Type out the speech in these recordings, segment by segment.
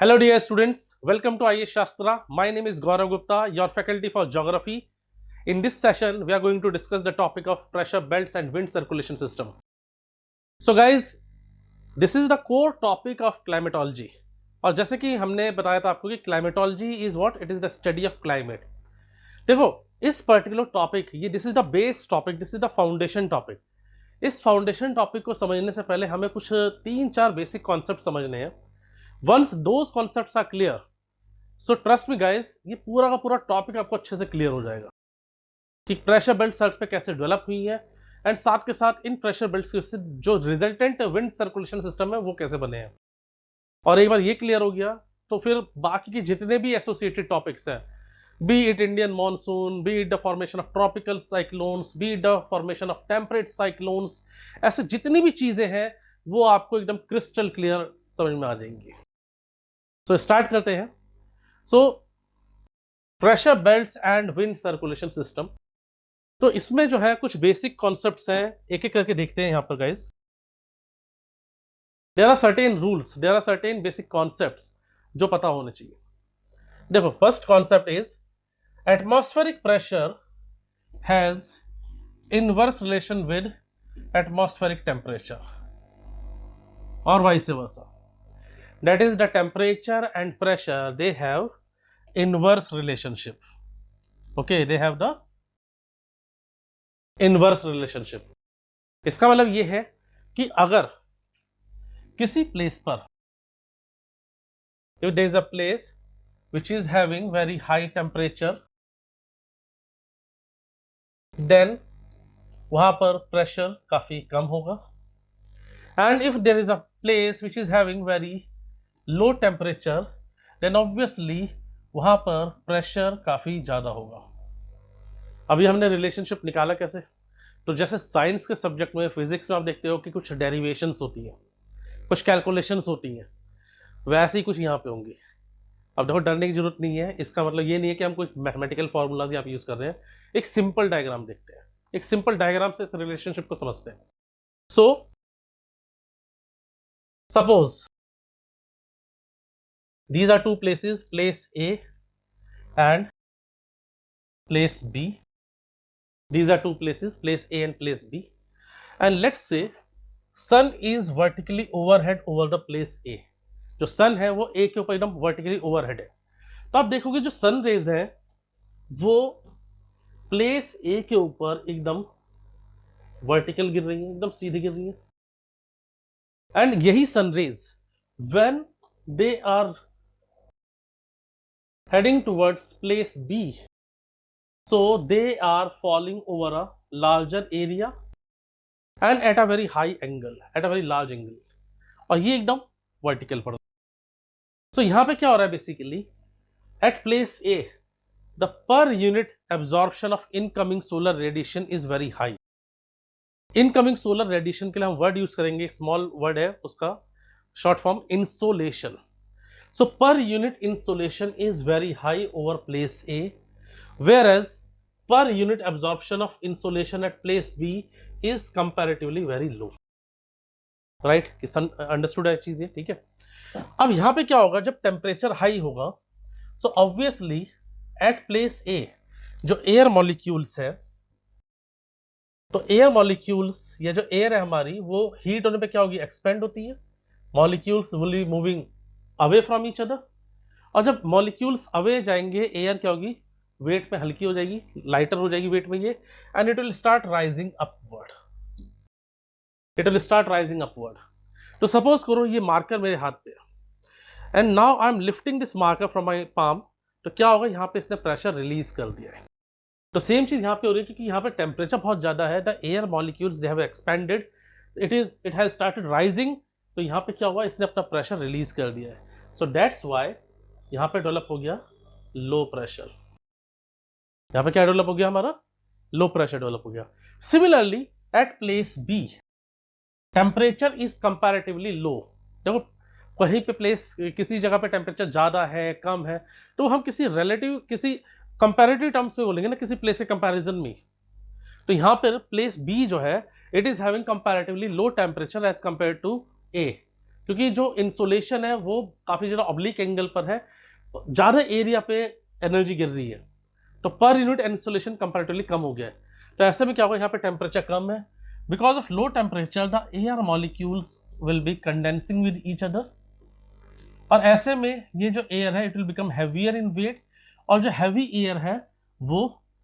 Hello dear students, welcome to IAS Shastra. My name is Gaurav Gupta, your faculty for geography. In this session, we are going to discuss the topic of pressure belts and wind circulation system. So guys, this is the core topic of climatology. और जैसे कि हमने बताया था आपको कि climatology is what? It is the study of climate. देखो इस पर्टिकुलर टॉपिक ये this is the base topic, this is the foundation topic. इस फाउंडेशन टॉपिक को समझने से पहले हमें कुछ 3-4 बेसिक कॉन्सेप्ट समझने हैं. Once those concepts are clear, so trust me guys, ये पूरा का पूरा टॉपिक आपको अच्छे से क्लियर हो जाएगा कि प्रेशर बेल्ट सर्च पे कैसे डेवलप हुई है एंड साथ के साथ इन प्रेशर बेल्ट्स के जो रिजल्टेंट विंड सर्कुलेशन सिस्टम है वो कैसे बने हैं. और एक बार ये क्लियर हो गया तो फिर बाकी के जितने भी एसोसिएटेड टॉपिक्स हैं, B it Indian monsoon, B it the formation of tropical cyclones, B it the formation of temperate cyclones, ऐसे जितनी भी चीजें हैं वो आपको एकदम क्रिस्टल क्लियर समझ में आ जाएंगी. सो स्टार्ट करते हैं. So pressure belts and wind circulation system, तो इसमें जो है कुछ बेसिक कॉन्सेप्ट्स हैं, एक एक करके देखते हैं यहां पर guys. There are certain rules, there are certain basic concepts जो पता होने चाहिए. देखो first concept is atmospheric pressure has inverse relation with atmospheric temperature और vice versa. That is, the temperature and pressure, they have inverse relationship. Okay, they have the inverse relationship. इसका मतलब ये है कि अगर किसी प्लेस पर, if there is a place which is having very high temperature, then वहां पर प्रेशर काफी कम होगा. And if there is a place which is having very low temperature, then obviously वहां पर प्रेशर काफी ज्यादा होगा. अभी हमने रिलेशनशिप निकाला कैसे, तो जैसे साइंस के सब्जेक्ट में, फिजिक्स में आप देखते हो कि कुछ डेरिवेशंस होती हैं, कुछ कैलकुलेशंस होती हैं, वैसे ही कुछ यहाँ पे होंगी. अब देखो डरने की जरूरत नहीं है, इसका मतलब ये नहीं है कि हम कोई मैथमेटिकल फॉर्मूलाज यहाँ पे यूज कर रहे हैं. एक सिंपल डायग्राम देखते हैं, एक सिंपल डायग्राम से इस रिलेशनशिप को समझते हैं. So suppose these are two places, place A and place B. These are two places, place A and place B, and let's say sun is vertically overhead over the place A. जो sun है वो A के ऊपर एकदम vertically overhead है. तो आप देखोगे जो sun rays है वो place A के ऊपर एकदम vertical गिर रही है, एकदम सीधी गिर रही है. एंड यही sun rays when they are heading towards place B, so they are falling over a larger area and at a very high angle, at a very large angle, और ये एकदम वर्टिकल पड़. सो यहां पे क्या हो रहा है basically, at place A the per unit absorption of incoming solar radiation is very high. Incoming solar radiation के लिए हम वर्ड यूज करेंगे, स्मॉल वर्ड है उसका short form insolation. So per unit insolation is very high over place A, whereas per unit absorption of insolation at place B is comparatively very low. Right? Understood है चीज ये, ठीक है. अब यहाँ पे क्या होगा, जब टेम्परेचर हाई होगा, so obviously at place A जो एयर मॉलिक्यूल्स है, तो एयर मॉलिक्यूल्स या जो एयर है हमारी वो हीट होने पे क्या होगी, एक्सपेंड होती है. Molecules will be moving away from each other, और जब मॉलिक्यूल्स अवे जाएंगे एयर क्या होगी, वेट में हल्की हो जाएगी, लाइटर हो जाएगी वेट में ये, and it will start rising upward, it will start rising upward. तो सपोज करो ये मार्कर मेरे हाथ पे है and now I am lifting this marker from my palm, तो क्या होगा, यहाँ पे इसने प्रेशर रिलीज कर दिया है. तो सेम चीज यहाँ पे हो रही है क्योंकि यहाँ पे टेम्परेचर बहुत ज्यादा है, the air molecules they have expanded, it has started rising, तो यहाँ पे क्या हुआ, इसने अपना प्रेशर रिलीज कर दिया है. सो दैट्स वाई यहाँ पे डेवलप हो गया लो प्रेशर. यहाँ पे क्या डेवलप हो गया, हमारा लो प्रेशर डेवलप हो गया. Similarly at place B temperature is comparatively low. देखो कहीं पे प्लेस, किसी जगह पे टेम्परेचर ज्यादा है कम है, तो हम किसी रिलेटिव, किसी कंपैरेटिव टर्म्स में बोलेंगे ना, किसी प्लेस के कंपैरिजन में. तो यहाँ पर प्लेस बी जो है, it is having comparatively low temperature as compare to A. क्योंकि जो इंसोलेशन है वो काफ़ी ज़्यादा ऑब्लिक एंगल पर है, तो ज़्यादा एरिया पे एनर्जी गिर रही है, तो पर यूनिट इंसोलेशन कंपैरेटिवली कम हो गया है। तो ऐसे में क्या होगा, यहाँ पे टेम्परेचर कम है, because of low temperature the air molecules will be condensing with each other, और ऐसे में ये जो एयर है it will become heavier in weight, और जो हैवी एयर है वो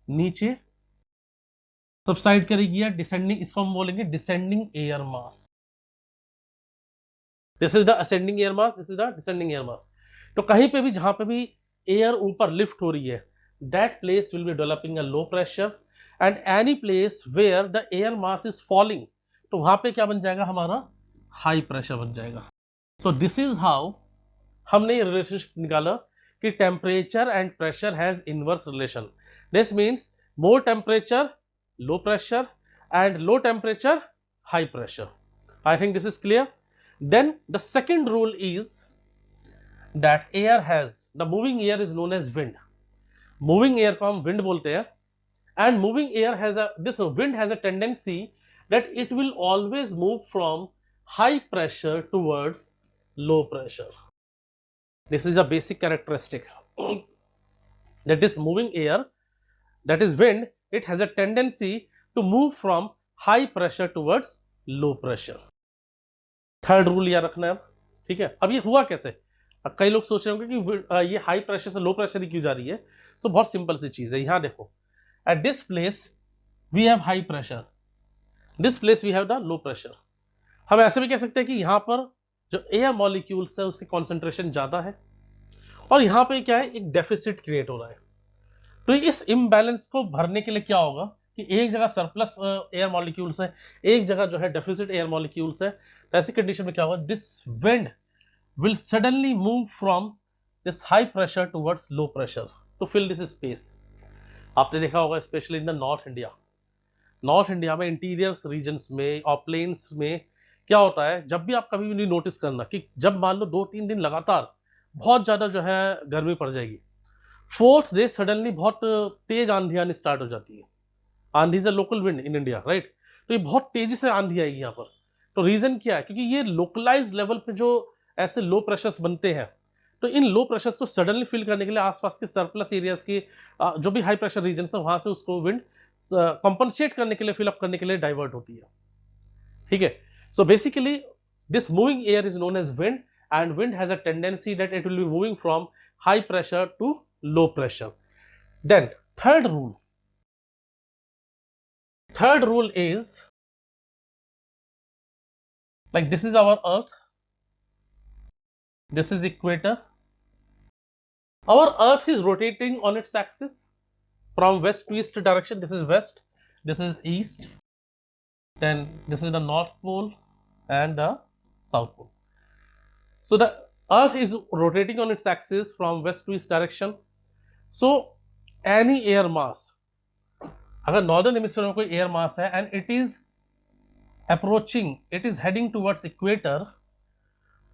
नीचे सबसाइड करेगी या डिसेंडिंग, इसको हम बोलेंगे descending air mass. This is the ascending air mass, this is the descending air mass. तो कहीं पे भी जहां पे भी एयर ऊपर लिफ्ट हो रही है, that place will be developing a low pressure, and any place where the air mass is falling, तो वहां पे क्या बन जाएगा, हमारा हाई प्रेशर बन जाएगा। सो दिस इज हाउ हमने ये रिलेशनशिप निकाला कि temperature and pressure has inverse relation. This means more temperature low pressure and low temperature high pressure. I think this is clear. Then the second rule is that air has, the moving air is known as wind. Moving air को हम wind बोलते हैं, and moving air has a, this wind has a tendency that it will always move from high pressure towards low pressure. This is a basic characteristic that this moving air, that is wind, it has a tendency to move from high pressure towards low pressure. Third rule याद रखना है अब, ठीक है। अब ये हुआ कैसे, अब कई लोग सोच रहे होंगे कि ये हाई प्रेशर से लो प्रेशर ही क्यों जा रही है, तो बहुत सिंपल सी चीज है। यहां देखो, at this place we have high pressure, this place we have the low pressure. हम ऐसे भी कह सकते हैं कि यहां पर जो एयर मॉलिक्यूल्स है उसकी कॉन्सेंट्रेशन ज्यादा है, और यहां पे क्या है, एक डेफिसिट क्रिएट हो रहा है। तो इस इम्बैलेंस को भरने के लिए क्या होगा कि एक जगह सरप्लस एयर मॉलिक्यूल्स है, एक जगह जो है डेफिसिट एयर मॉलिक्यूल्स है, तो ऐसी कंडीशन में क्या होगा, this wind will suddenly move from this high pressure towards low pressure to fill this space. आपने देखा होगा specially in the north India में इंटीरियर रीजन्स में और प्लेन्स में क्या होता है, जब भी आप कभी भी नहीं नोटिस करना कि जब मान लो 2-3 दिन लगातार बहुत ज़्यादा जो है गर्मी पड़ जाएगी, फोर्थ डे सडनली बहुत तेज आंधी आनी स्टार्ट हो जाती है। आंधी is a local wind in India, right. तो ये बहुत तेजी से आंधी आएगी यहाँ पर। तो रीजन क्या है, क्योंकि ये लोकलाइज लेवल पे जो ऐसे लो प्रेशर्स बनते हैं, तो इन लो प्रेशर्स को सडनली फिल करने के लिए आसपास के सरप्लस एरियाज की जो भी हाई प्रेशर रीजन है वहां से उसको विंड कंपनसेट करने के लिए, फिल अप करने के लिए डाइवर्ट होती है, ठीक है। So basically this moving air is known as wind, and wind has a tendency that it will be moving from high pressure to low pressure. Then third rule is, like this is our earth, this is equator, our earth is rotating on its axis from west to east direction. This is west, this is east, then this is the north pole and the south pole. So the earth is rotating on its axis from west to east direction. So any air mass, अगर northern hemisphere में कोई air mass है and it is approaching, it is heading towards equator,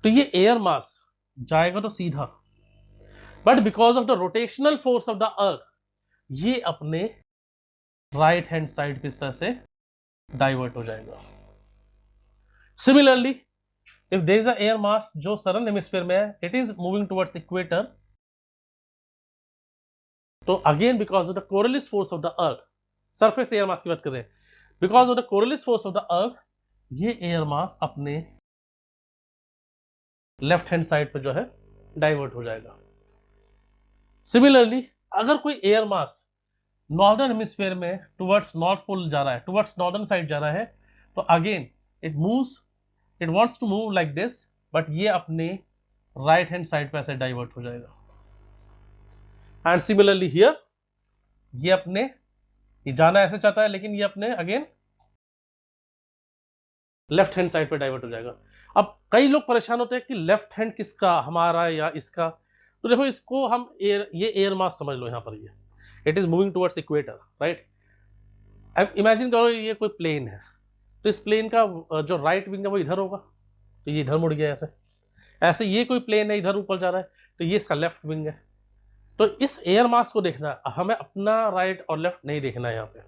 तो ये air मास जाएगा तो सीधा, but because of the rotational force of the earth ये अपने राइट हैंड साइड पे इस तरह से डाइवर्ट हो जाएगा। Similarly if there is a air mass जो सदर्न हेमिस्फीयर में है, it is moving towards equator, तो again because of the Coriolis force of the earth, surface air mass की बात कर रहे हैं, because of the Coriolis force of the earth ये एयर मास अपने लेफ्ट हैंड साइड पे जो है डाइवर्ट हो जाएगा। सिमिलरली अगर कोई एयर मास नॉर्दर्न हेमिस्फीयर में टुवर्ड्स नॉर्थ पोल जा रहा है, टुवर्ड्स नॉर्दर्न साइड जा रहा है, तो again it wants to move like this, but ये अपने राइट हैंड साइड पे ऐसे डाइवर्ट हो जाएगा। एंड सिमिलरली हियर ये अपने, ये जाना ऐसे चाहता है लेकिन ये अपने अगेन लेफ्ट हैंड साइड पे डाइवर्ट हो जाएगा। अब कई लोग परेशान होते हैं कि लेफ्ट हैंड किसका, हमारा या इसका, तो देखो इसको हम ये एयर मास समझ लो, यहाँ पर ये it is moving towards equator, right. अब इमेजिन करो ये कोई प्लेन है, तो इस प्लेन का जो राइट विंग है वो इधर होगा, तो ये इधर मुड़ गया ऐसे ये कोई प्लेन है इधर ऊपर जा रहा है, तो ये इसका लेफ्ट विंग है। तो इस एयर मास को देखना है, हमें अपना राइट और लेफ्ट नहीं देखना है यहाँ पे।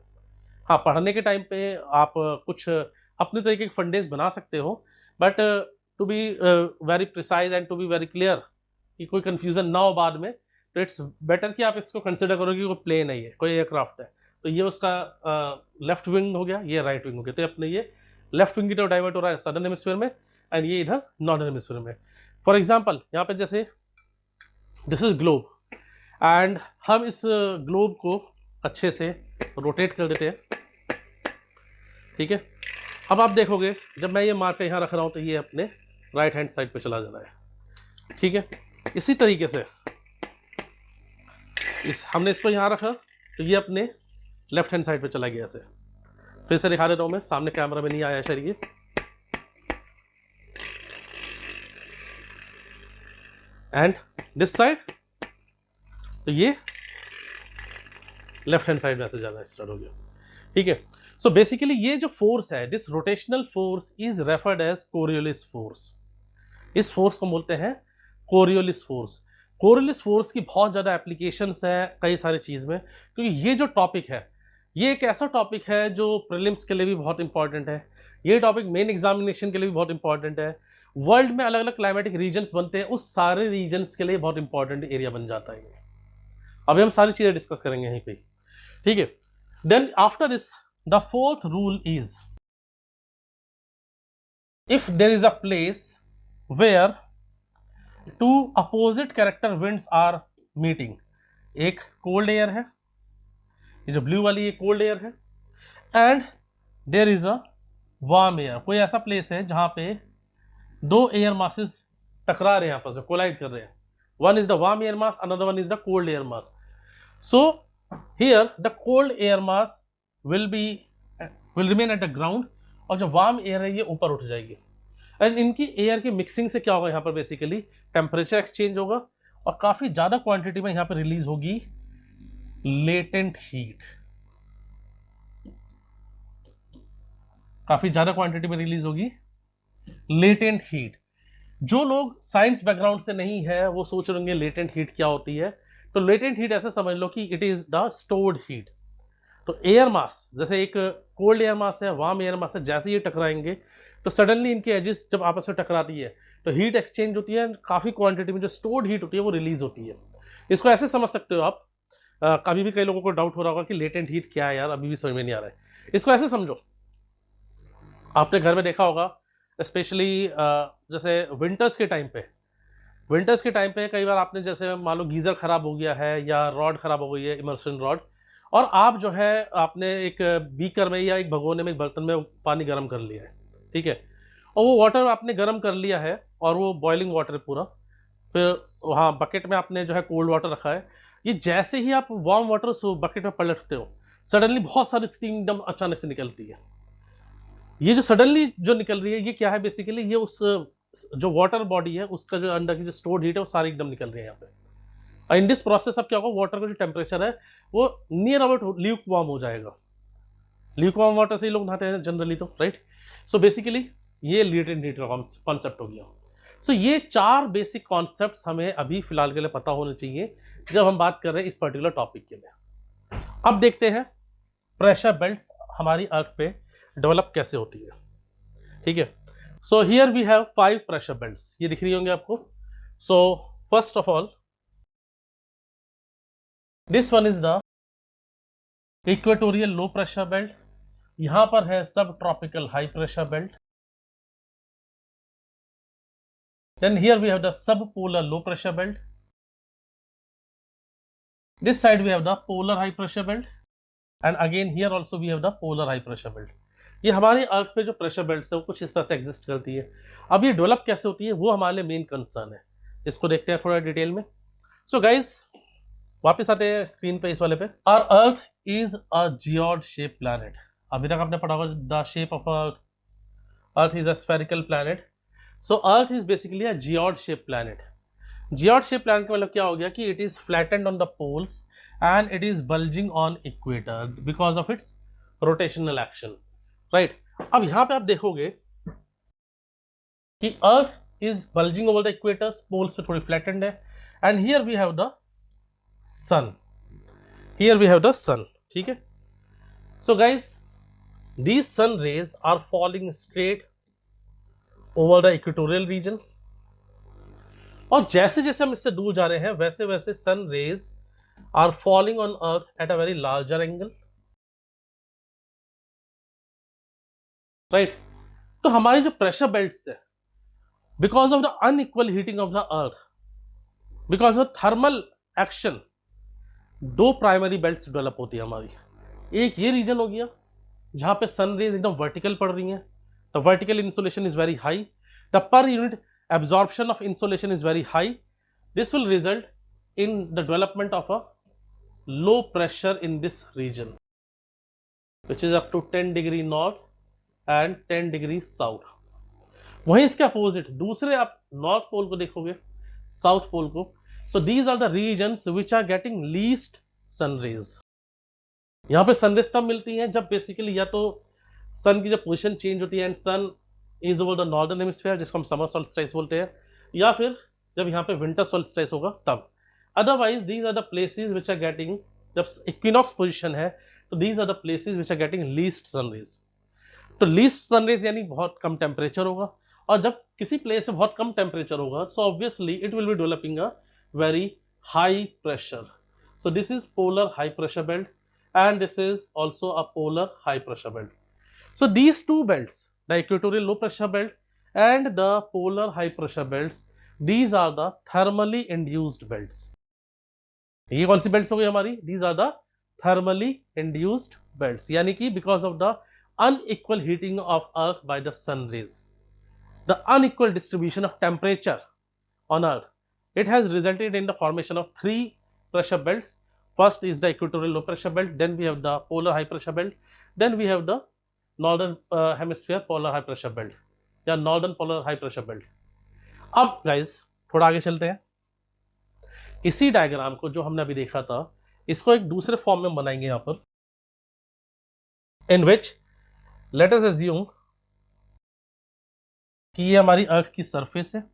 हाँ, पढ़ने के टाइम पे आप कुछ अपने तरीके के फंडेज बना सकते हो, but to be very precise and to be very clear, कि कोई कंफ्यूजन ना हो बाद में, तो इट्स बेटर कि आप इसको कंसिडर करो कि वो प्लेन है, ये कोई एयरक्राफ्ट है। तो ये उसका लेफ्ट विंग हो गया, ये राइट विंग हो गया। तो अपने ये लेफ्ट विंग की तरफ डाइवर्ट हो रहा है सदर्न हेमिस्फीयर में, एंड ये इधर नॉर्दर्न हेमिस्फीयर में। फॉर एग्जाम्पल यहाँ पे जैसे दिस इज ग्लोब, एंड हम इस ग्लोब को अच्छे से रोटेट कर देते हैं, ठीक है। अब आप देखोगे जब मैं ये मार्कर यहाँ रख रहा हूँ तो ये अपने राइट हैंड साइड पे चला जा रहा है, ठीक है। इसी तरीके से हमने इसको यहाँ रखा तो ये अपने लेफ्ट हैंड साइड पे चला गया ऐसे। फिर से दिखा देता हूँ मैं, सामने कैमरा में नहीं आया शायद ये, एंड दिस साइड, तो ये लेफ्ट हैंड साइड में ऐसे जाना स्टार्ट हो गया, ठीक है। सो बेसिकली ये जो फोर्स है, this rotational force is referred as Coriolis force. इस फोर्स को बोलते हैं कोरियोलिस फोर्स। कोरियोलिस फोर्स की बहुत ज़्यादा एप्लीकेशंस है कई सारी चीज़ में, क्योंकि ये जो टॉपिक है ये एक ऐसा टॉपिक है जो प्रीलिम्स के लिए भी बहुत इंपॉर्टेंट है, ये टॉपिक मेन एग्जामिनेशन के लिए भी बहुत इंपॉर्टेंट है। वर्ल्ड में अलग अलग क्लाइमेटिक रीजन्स बनते हैं, उस सारे रीजन्स के लिए बहुत इंपॉर्टेंट एरिया बन जाता है ये। अभी हम सारी चीज़ें डिस्कस करेंगे यहीं पे, ठीक है। Then after this the fourth rule is, if there is a place where two opposite character winds are meeting, एक कोल्ड एयर है, ये जो ब्लू वाली ये कोल्ड एयर है, and there is a warm air, कोई ऐसा प्लेस है जहां पे दो एयर मासेस टकरा रहे हैं, आपस में कोलाइड कर रहे हैं। One is the warm air mass, another one is the cold air mass. So here the cold air mass will remain at the ground, और जो वार्म एयर है ये ऊपर उठ जाएगी, एंड इनकी एयर की मिक्सिंग से क्या होगा, यहाँ पर बेसिकली टेम्परेचर एक्सचेंज होगा, और काफी ज्यादा क्वांटिटी में यहाँ पर रिलीज होगी लेटेंट हीट, काफी ज्यादा क्वांटिटी में रिलीज होगी लेटेंट हीट। जो लोग साइंस बैकग्राउंड से नहीं है वो सोच रहे होंगे लेटेंट हीट क्या होती है। तो लेटेंट हीट ऐसे समझ लो कि it is the stored heat. तो एयर मास, जैसे एक कोल्ड एयर मास है, वार्म एयर मास है, जैसे ये टकराएंगे तो सडनली इनके एजेस जब आपस में टकराती है तो हीट एक्सचेंज होती है, काफ़ी क्वांटिटी में जो स्टोर्ड हीट होती है वो रिलीज होती है। इसको ऐसे समझ सकते हो आप, कभी भी कई लोगों को डाउट हो रहा होगा कि लेटेंट हीट क्या है यार, अभी भी समझ में नहीं आ रहा है। इसको ऐसे समझो, आपने घर में देखा होगा स्पेशली जैसे विंटर्स के टाइम पे कई बार आपने जैसे मान लो गीज़र ख़राब हो गया है या रॉड ख़राब हो गई है, इमर्शन रॉड, और आप जो है आपने एक बीकर में या एक भगोने में, एक बर्तन में पानी गर्म कर लिया है, ठीक है, और वो वाटर आपने गर्म कर लिया है और वो बॉइलिंग वाटर है पूरा, फिर वहाँ बकेट में आपने जो है कोल्ड वाटर रखा है। ये जैसे ही आप वार्म वाटर उस बकेट में पलटते हो, सडनली बहुत सारी स्टीम एकदम अचानक से निकलती है। ये जो सडनली जो निकल रही है ये क्या है, बेसिकली ये उस जो वाटर बॉडी है उसका जो अंदर की जो स्टोर्ड हीट है वो सारी एकदम निकल रही है यहाँ पे। इन दिस प्रोसेस अब क्या होगा, वाटर का जो टेम्परेचर है वो नियर अबाउट ल्यूक वार्म हो जाएगा। ल्यूक वार्म वाटर से ही लोग नहाते हैं जनरली, तो राइट। सो बेसिकली ये लेटेंट हीट का कॉन्सेप्ट हो गया। सो ये चार बेसिक कॉन्सेप्ट्स हमें अभी फिलहाल के लिए पता होने चाहिए जब हम बात कर रहे हैं इस पर्टिकुलर टॉपिक के लिए। अब देखते हैं प्रेशर बेल्ट्स हमारी अर्थ पे डेवलप कैसे होती है, ठीक है। So here we have 5 pressure belts, ये दिख रही होंगे आपको। So first of all this one is the equatorial low pressure belt, यहां पर है subtropical high pressure belt. Then here we have the subpolar low pressure belt. This side we have the polar high pressure belt, and again here also we have the polar high pressure belt. ये हमारे अर्थ पे जो pressure belt है वो कुछ इस तरह से एग्जिस्ट करती है। अब ये डेवलप कैसे होती है वो हमारे लिए मेन कंसर्न है, इसको देखते हैं थोड़ा डिटेल में। सो गाइज वापस आते हैं स्क्रीन पे इस वाले पे। Our earth is a geoid shape planet. अभी तक आपने पढ़ा होगा the shape of earth is a spherical planet. So earth is basically a geoid shape planet. Geoid shape planet का मतलब क्या हो गया कि it is flattened on the poles and it is bulging on equator because of its rotational action, right. अब यहां पे आप देखोगे कि earth is bulging over the equators, poles पे थोड़ी फ्लैटेंड है, and here we have the sun, ठीक है। So guys these sun rays are falling straight over the equatorial region, और जैसे जैसे हम इससे दूर जा रहे हैं वैसे वैसे sun rays are falling on earth at a very larger angle, right. तो हमारी जो प्रेशर बेल्ट्स है, because of the unequal heating of the earth, because of thermal action, दो प्राइमरी बेल्ट्स डेवलप होती है हमारी। एक ये रीजन हो गया जहां पे सन रेज एकदम वर्टिकल पड़ रही हैं, the vertical insolation is very high, the per unit absorption of insolation is very high. This will result in the development of a low pressure in this region, which is up to 10 degree north and 10 degree south. वहीं इसके opposite दूसरे आप north pole को देखोगे, south pole को, so these are the regions which are getting least sun rays. यहाँ पे sun rays तब मिलती हैं जब बेसिकली या तो सन की जब पोजिशन चेंज होती है and sun is over the northern hemisphere, जिसको हम समर सोल्स्टिस बोलते हैं, या फिर जब यहाँ पे विंटर सोल्स्टिस होगा तब। Otherwise these are the places which are getting, जब इक्विनॉक्स पोजीशन है तो these are the places which are getting least sunrays. तो लीस्ट सनरेज यानी बहुत कम टेम्परेचर होगा, और जब किसी प्लेस में बहुत कम टेम्परेचर होगा so obviously it will be developing a very high pressure. So this is polar high pressure belt and this is also a polar high pressure belt. So these two belts, the equatorial low pressure belt and the polar high pressure belts, these are the thermally induced belts. ये कौन सी belts हो गई हमारी? These are the thermally induced belts, यानी कि because of the unequal heating of earth by the sun rays, the unequal distribution of temperature on earth, it has resulted in the formation of three pressure belts. First is the equatorial low pressure belt, then we have the polar high pressure belt, then we have the northern hemisphere polar high pressure belt या northern polar high pressure belt. अब guys थोड़ा आगे चलते हैं, इसी diagram को जो हमने अभी देखा था इसको एक दूसरे फॉर्म में बनाएंगे यहाँ पर, in which let us assume कि ये हमारी अर्थ की सरफेस है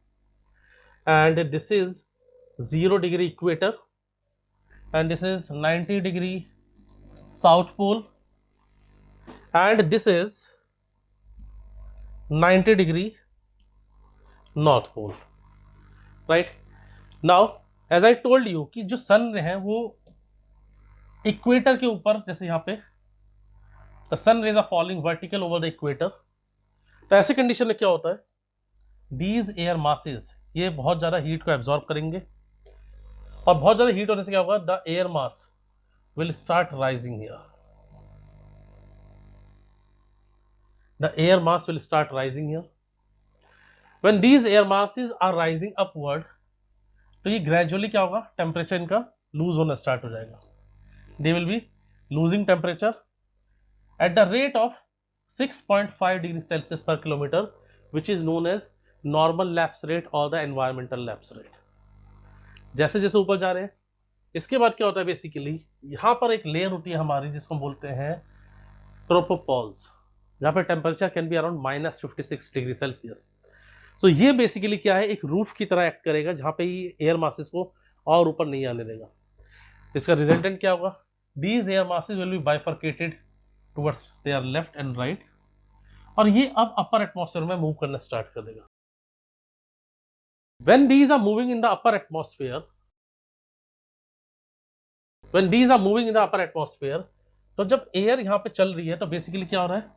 and this is 0 degree equator and this is 90 degree south pole and this is 90 degree north pole, right? Now as I told you कि जो सन है वो इक्वेटर के ऊपर, जैसे यहाँ पे the sun rays are falling vertical over the equator, तो ऐसे कंडीशन में क्या होता है, these air masses ये बहुत ज़्यादा हीट को एब्जॉर्ब करेंगे, और बहुत ज्यादा हीट होने से क्या होगा, the air mass will start rising here, the air mass will start rising here. When these air masses are rising upward, तो ये ग्रेजुअली क्या होगा, टेम्परेचर इनका लूज होना स्टार्ट हो जाएगा, they will be losing temperature at the rate of 6.5 degree Celsius per kilometer, which is known as normal lapse rate और the environmental lapse rate. जैसे जैसे ऊपर जा रहे हैं, इसके बाद क्या होता है, बेसिकली यहाँ पर एक लेयर होती है हमारी जिसको हम बोलते हैं ट्रोपोपॉज, जहाँ पर temperature can be around -56 degree Celsius. सो ये बेसिकली क्या है, एक रूफ की तरह एक्ट करेगा जहाँ पे ये एयर मासेस को और ऊपर नहीं आने देगा। इसका रिजल्टेंट क्या होगा, these air masses will be bifurcated towards their left and right, और ये अब अपर एटमॉस्फेयर में मूव करना स्टार्ट कर देगा। When these are moving in the upper atmosphere, तो जब एयर यहाँ पे चल रही है तो बेसिकली क्या हो रहा है,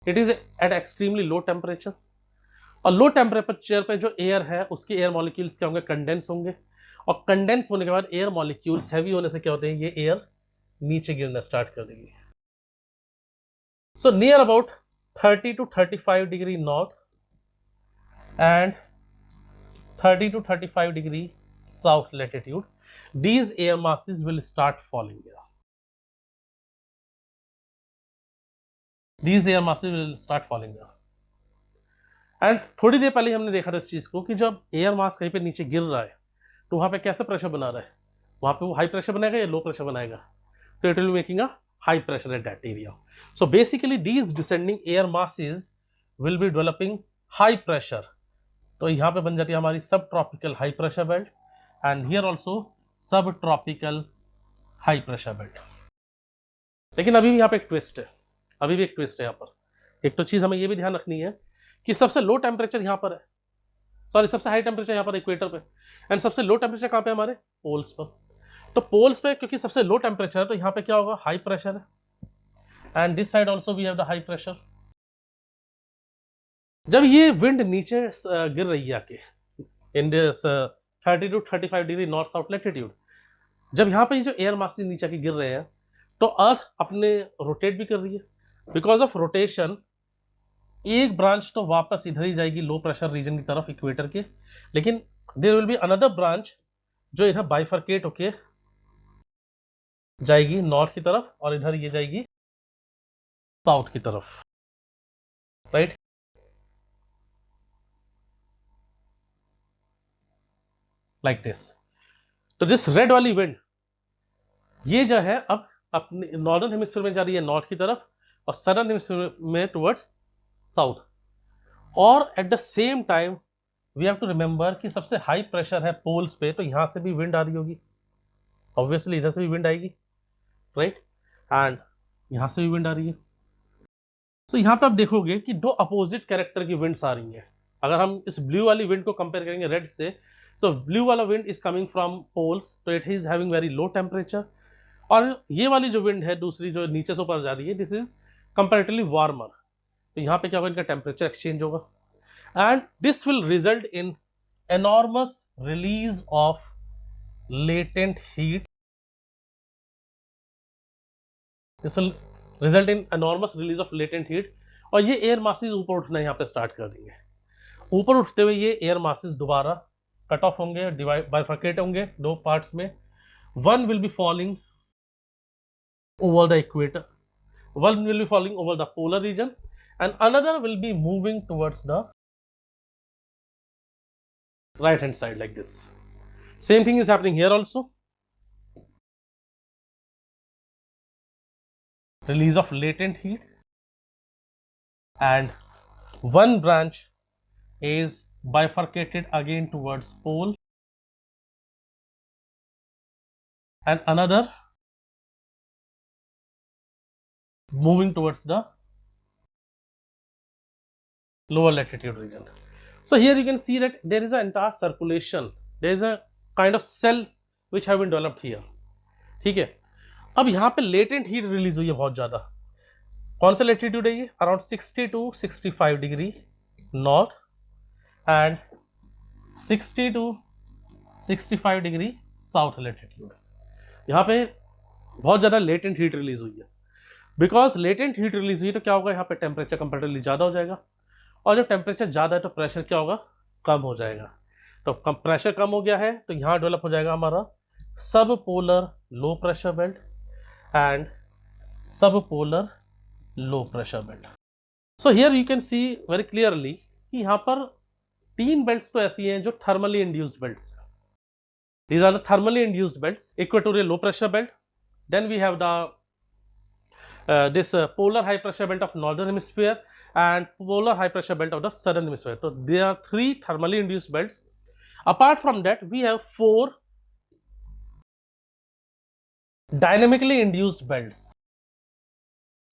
it is at extremely low temperature, और लो टेम्परेचर पे जो एयर है उसके एयर मॉलिक्यूल्स क्या होंगे, कंडेंस होंगे, और कंडेंस होने के बाद एयर मॉलिक्यूल्स हैवी होने से क्या होते हैं, ये एयर नीचे गिरना स्टार्ट कर देगी। So near about 30 to 35 degree north and 30 to 35 degree south latitude, these air masses will start falling here. These air masses will start falling here. And थोड़ी देर पहले हमने देखा था इस चीज को कि जब एयर मास कहीं पे नीचे गिर रहा है तो वहां पे कैसा प्रेशर बना रहा है, वहां पे वो हाई प्रेशर बनाएगा या लो प्रेशर बनाएगा, तो it will be making a high pressure at that area. So basically these descending air masses will be developing high pressure, तो यहाँ पे बन जाती है हमारी सब tropical high pressure belt and here also सब ट्रॉपिकल हाई प्रेशर बेल्ट। लेकिन अभी भी यहाँ पे एक ट्विस्ट है, अभी भी एक ट्विस्ट है यहाँ पर। एक तो चीज़ हमें ये भी ध्यान रखनी है कि सबसे लो टेम्परेचर यहाँ पर है, सॉरी सबसे हाई टेम्परेचर यहाँ पर इक्वेटर पे, एंड सबसे लो टेम्परेचर कहाँ पे हमारे पोल्स पर। तो पोल्स पे क्योंकि सबसे लो टेम्परेचर है तो यहाँ पे क्या होगा, हाई प्रेशर है, and this side also we have the high pressure. जब ये विंड नीचे गिर रही है आके in this 30 to 35 degree north south latitude, जब यहाँ पे जो एयर मासेस नीचे आके गिर रहे हैं तो अर्थ अपने रोटेट भी कर रही है। बिकॉज ऑफ रोटेशन एक ब्रांच तो वापस इधर ही जाएगी लो प्रेशर रीजन की तरफ इक्वेटर के, लेकिन there will be another branch जो इधर बाइफरकेट होके जाएगी नॉर्थ की तरफ और इधर ये जाएगी साउथ की तरफ, राइट। Like this. तो दिस रेड वाली विंड ये जो है अब अपने नॉर्दर्न हेमिस्फीयर में जा रही है नॉर्थ की तरफ और सदर्न हेमिस्फीयर में टुवर्ड्स साउथ। और at the same time we have to remember कि सबसे हाई प्रेशर है पोल्स पे, तो यहां से भी विंड आ रही होगी, ऑब्वियसली इधर से भी विंड आएगी, राइट, एंड यहां से भी विंड आ रही है। तो यहां पे आप देखोगे कि दो अपोजिट कैरेक्टर की विंड्स आ रही हैं। अगर हम इस ब्लू वाली विंड को कंपेयर करेंगे रेड से, तो ब्लू वाला wind is coming from poles, तो it is having very low temperature, और ये वाली जो विंड है दूसरी जो नीचे से ऊपर जा रही है, दिस इज कंपेरेटिवली वार्मर। तो यहाँ पे क्या होगा, इनका टेम्परेचर एक्सचेंज होगा and this will result in enormous release of latent heat. This will result in enormous release of latent heat, और ये एयर मासेस ऊपर उठना यहाँ पे स्टार्ट कर देंगे। ऊपर उठते हुए ये एयर मासेस दोबारा कट ऑफ होंगे, डिवाइड बाइफरकेट होंगे दो पार्ट्स में। One will be falling over the equator, one will be falling over the polar region and another will be moving towards the right hand side like this. Same thing is happening here also. Release of latent heat, and one branch is bifurcated again towards pole and another moving towards the lower latitude region. So here you can see that there is an entire circulation, there is a kind of cells which have been developed here, ठीक है। अब यहाँ पे latent heat release हुई है बहुत ज्यादा। कौन सा लेटीट्यूड है ये, around 60 to 65 degree north and 60 to 65 degree south latitude. यहाँ पे बहुत ज्यादा लेटेंट हीट रिलीज हुई है। बिकॉज लेटेंट हीट रिलीज हुई तो क्या होगा, यहाँ पे टेम्परेचर कंपेरेटिवली ज्यादा हो जाएगा, और जब टेम्परेचर ज्यादा है तो प्रेशर क्या होगा, कम हो जाएगा। तो कम प्रेशर कम हो गया है तो यहाँ डेवलप हो जाएगा हमारा सब polar low pressure belt and सब polar low pressure belt. So here you can see very clearly कि यहाँ पर तीन बेल्ट्स तो ऐसी हैं जो थर्मली इंड्यूस्ड बेल्ट्स हैं। These are the thermally induced belts, equatorial low pressure belt, then we have the this polar high pressure belt of northern hemisphere and polar high pressure belt of the southern hemisphere. So there are three thermally induced belts. Apart from that, we have four dynamically induced belts.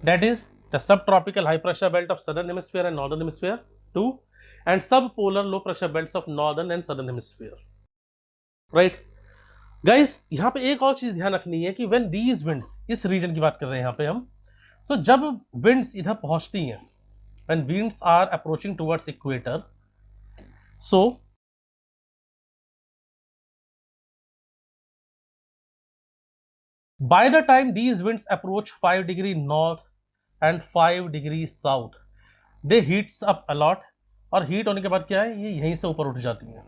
That is the subtropical high pressure belt of southern hemisphere and northern hemisphere 2, and subpolar low pressure belts of northern and southern hemisphere. Right? Guys, यहाँ पे एक और चीज ध्यान रखनी है कि when these winds, इस रीजन की बात कर रहे हैं यहाँ पे हम, तो जब winds इधर पहुंचती हैं, when winds are approaching towards equator, so by the time these winds approach 5 degree north and 5 degree south, they heats up a lot, और हीट होने के बाद क्या है, ये यहीं से ऊपर उठ जाती हैं।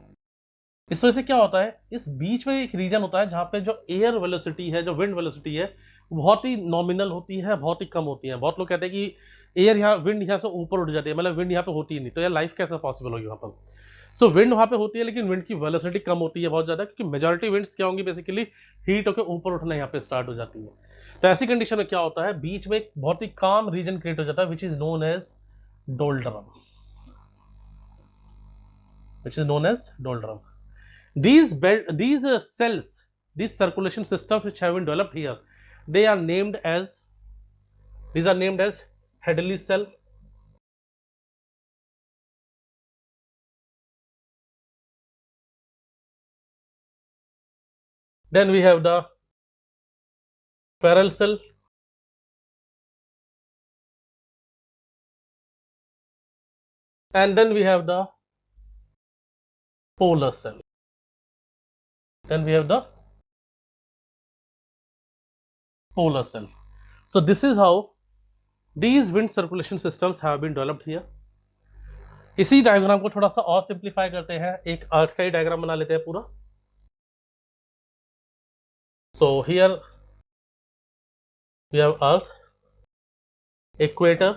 इस वजह से क्या होता है, इस बीच में एक रीजन होता है जहां पे जो एयर वेलोसिटी है, जो विंड वेलोसिटी है, बहुत ही नॉमिनल होती है, बहुत ही कम होती है। बहुत लोग कहते हैं कि एयर यहाँ, विंड यहाँ से ऊपर उठ जाती है, मतलब विंड यहाँ पे होती ही नहीं, तो यार लाइफ कैसे पॉसिबल होगी वहाँ पर। सो विंड वहाँ पे होती है लेकिन विंड की वेलोसिटी कम होती है बहुत ज़्यादा, क्योंकि मेजॉरिटी विंड्स क्या होंगी, बेसिकली हीट होकर ऊपर उठना यहाँ पे स्टार्ट हो जाती है। तो ऐसी कंडीशन में क्या होता है, बीच में एक बहुत ही काम रीजन क्रिएट हो जाता है which is known as doldrum, which is known as doldrum. These cells, these circulation systems which have been developed here, these are named as Hadley cell, Then we have the parallel cell. And then we have the polar cell. Then we have the polar cell. So this is how these wind circulation systems have been developed here. इसी diagram को थोड़ा सा और simplify करते हैं, एक अर्थ का ही diagram बना लेते हैं पूरा. So here we have Earth, equator.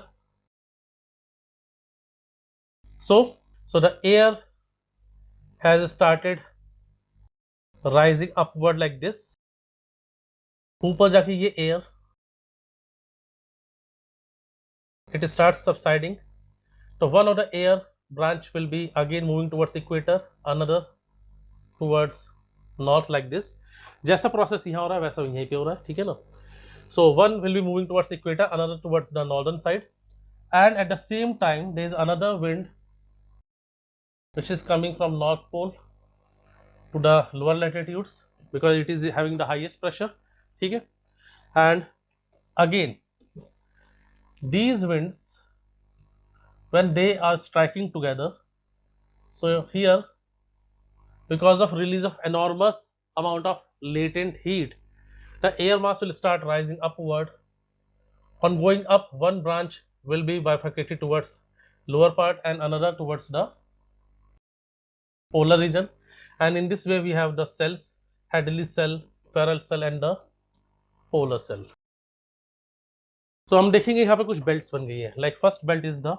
So the air has started rising upward like this. ऊपर जाके ये air it starts subsiding. So one of the air branch will be again moving towards equator, another towards north like this. जैसा process यहाँ हो रहा है वैसा यहीं पे हो रहा है, ठीक है ना. So one will be moving towards equator, another towards the northern side, and at the same time there is another wind which is coming from north pole to the lower latitudes because it is having the highest pressure, ठीक है. And again these winds when they are striking together, so here because of release of enormous amount of latent heat, the air mass will start rising upward. On going up, one branch will be bifurcated towards lower part and another towards the polar region, and in this way we have the cells: Hadley cell, parallel cell and the polar cell. तो हम देखेंगे यहाँ पे कुछ belts बन गई है. Like first belt is the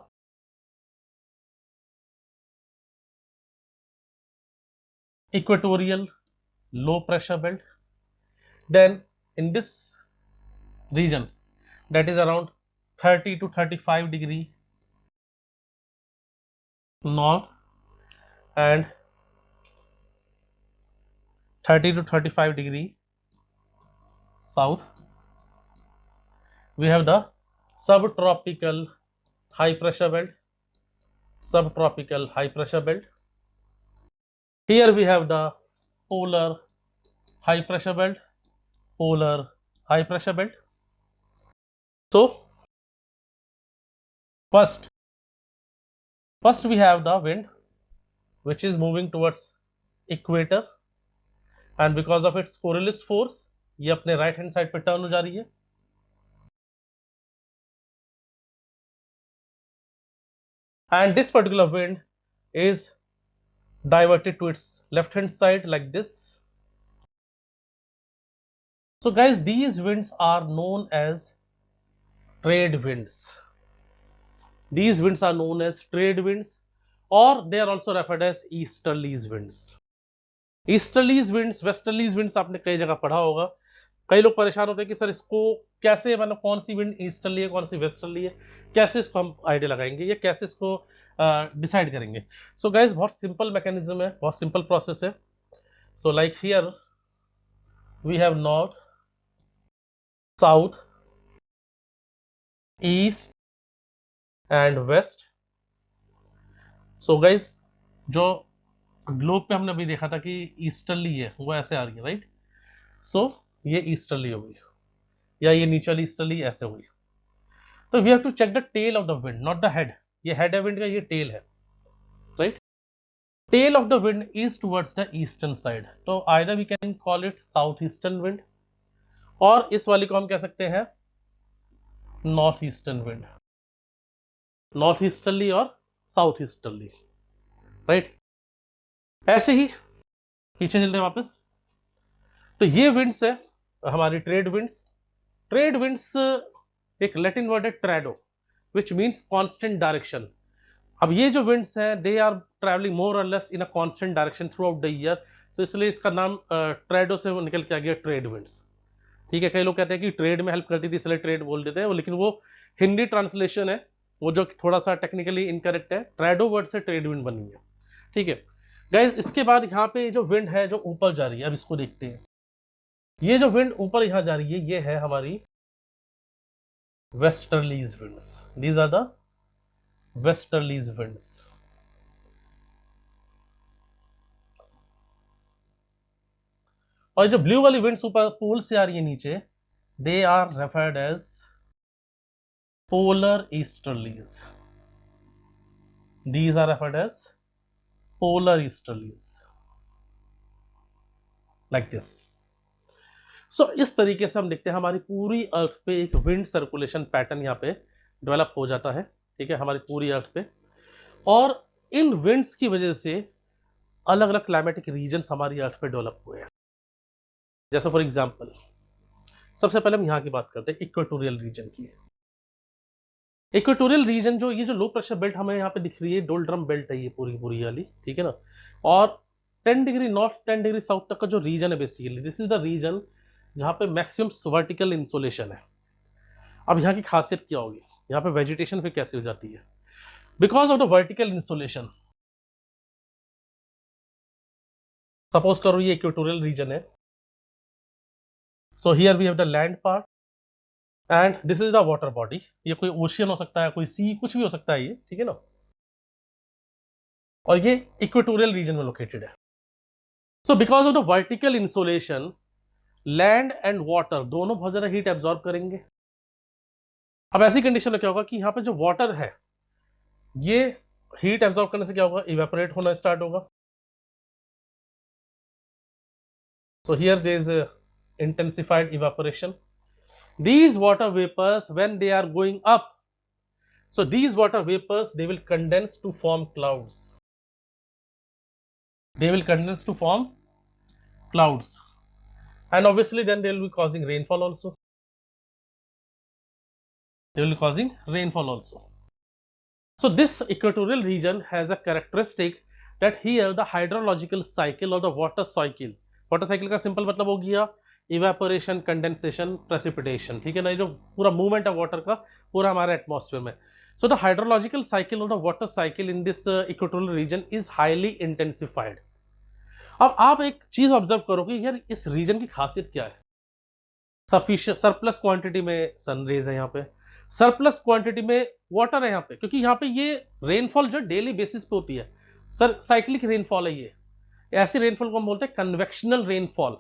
equatorial low pressure belt. Then in this region, that is around 30 to 35 degree north and 30 to 35 degree south, we have the subtropical high pressure belt. Subtropical high pressure belt. Here we have the polar high pressure belt, polar high pressure belt. So first we have the wind which is moving towards equator, and because of its Coriolis force ये अपने right hand side पे turn हो जा रही है. And this particular wind is diverted to its left hand side like this. So guys, these winds are known as trade winds. These winds are known as trade winds, or they are also referred as easterlies winds. Easterlies winds, westerlies winds आपने कई जगह पढ़ा होगा. कई लोग परेशान होते हैं कि सर इसको कैसे, मतलब कौन सी विंड ईस्टर्ली है कौन सी वेस्टर्ली है, कैसे इसको हम आइडिया लगाएंगे या कैसे इसको डिसाइड करेंगे. सो गाइज बहुत सिंपल मैकेनिज्म है, बहुत सिंपल प्रोसेस है. So like here we have north, south, east and west. So guys जो ग्लोब पे हमने अभी देखा था कि ईस्टर्ली है वो ऐसे आ रही है, राइट. सो ये ईस्टर्ली हो गई या ये नीचे वाली ईस्टर्ली ऐसे हुई. तो we have to check the tail of the wind, not the head. ये हेड है विंड का, ये टेल है, right. Tail of the wind is towards the eastern side. तो either we can call it south eastern wind, और इस वाली को हम कह सकते हैं north eastern wind. North easterly और साउथ ईस्टर्ली, राइट. ऐसे ही पीछे चलते हैं वापस. तो ये विंड्स है हमारी ट्रेड विंड्स. ट्रेड विंड्स एक लैटिन वर्ड है Trudeau, which means constant direction. अब ये जो विंड्स हैं दे आर ट्रैवलिंग मोर और less in a constant direction through out the year. तो इसलिए इसका नाम ट्रेडो से वो निकल के आ गया ट्रेड विंड्स, ठीक है. कई लोग कहते हैं कि ट्रेड में हेल्प करती थी इसलिए ट्रेड बोल देते हैं, लेकिन वो हिंदी ट्रांसलेशन है, वो जो थोड़ा सा टेक्निकली इनकरेक्ट है. ट्रेडो वर्ड से ट्रेड विंड बनी है, ठीक है गाइज. इसके बाद यहाँ पे जो विंड है जो ऊपर जा रही है, अब इसको देखते हैं. ये जो विंड ऊपर यहां जा रही है ये है हमारी westerlies winds. These are the westerlies winds. और जो ब्लू वाली विंड्स ऊपर पोल से आ रही है नीचे, they are referred as polar easterlies. These are referred as polar easterlies, like this. So इस तरीके से हम देखते हैं हमारी पूरी अर्थ पे एक विंड सर्कुलेशन पैटर्न यहाँ पे डेवलप हो जाता है. ठीक है, हमारी पूरी अर्थ पे. और इन विंड्स की वजह से अलग अलग क्लाइमेटिक रीजन्स हमारी अर्थ पे डेवलप हुए हैं. जैसे फॉर एग्जांपल, सबसे पहले हम यहाँ की बात करते हैं इक्वेटोरियल रीजन की. इक्वेटोरियल रीजन जो ये जो लो प्रेशर बेल्ट हमें यहाँ पे दिख रही है, डोल्ड्रम बेल्ट है ये पूरी वाली. ठीक है ना. और 10 डिग्री नॉर्थ 10 डिग्री साउथ तक का जो रीजन है, basically this is the region जहाँ पे मैक्सिमम वर्टिकल इंसोलेशन है. अब यहाँ की खासियत क्या होगी, यहाँ पे वेजिटेशन फिर कैसे हो जाती है? Because of the vertical insolation. Suppose करो ये इक्वेटोरियल रीजन है. So here we have the land part and this is the water body. ये कोई ओशियन हो सकता है, कोई सी, कुछ भी हो सकता है ये. ठीक है ना. और ये इक्वेटोरियल रीजन में लोकेटेड है. So because of the vertical insolation, land and water दोनों बहुत ज्यादा हीट एब्जॉर्ब करेंगे. अब ऐसी कंडीशन में क्या होगा कि यहाँ पे जो वाटर है ये हीट एब्जॉर्ब करने से क्या होगा, इवेपोरेट होना स्टार्ट होगा. So here there is intensified evaporation. These water vapors, when they are going up, so these water vapors, they will condense to form clouds. They will condense to form clouds, and obviously then they will be causing rainfall also. They will be causing rainfall also. So this equatorial region has a characteristic that here the hydrological cycle or the water cycle का simple मतलब हो गया evaporation, condensation, precipitation. ठीक है ना. ये जो पूरा मूवमेंट है वाटर का पूरा हमारे एटमॉस्फेयर में. सो द हाइड्रोलॉजिकल साइकिल और the water cycle in this equatorial region is highly intensified. अब आप एक चीज ऑब्जर्व करो कि यार इस रीजन की खासियत क्या है. सफिशिएंट सरप्लस क्वांटिटी में सनरेज है यहाँ पे, सरप्लस क्वांटिटी में वाटर है यहाँ पे, क्योंकि यहाँ पे ये रेनफॉल जो डेली बेसिस पे होती है, साइक्लिक रेनफॉल है. ये ऐसी रेनफॉल को हम बोलते हैं convectional rainfall.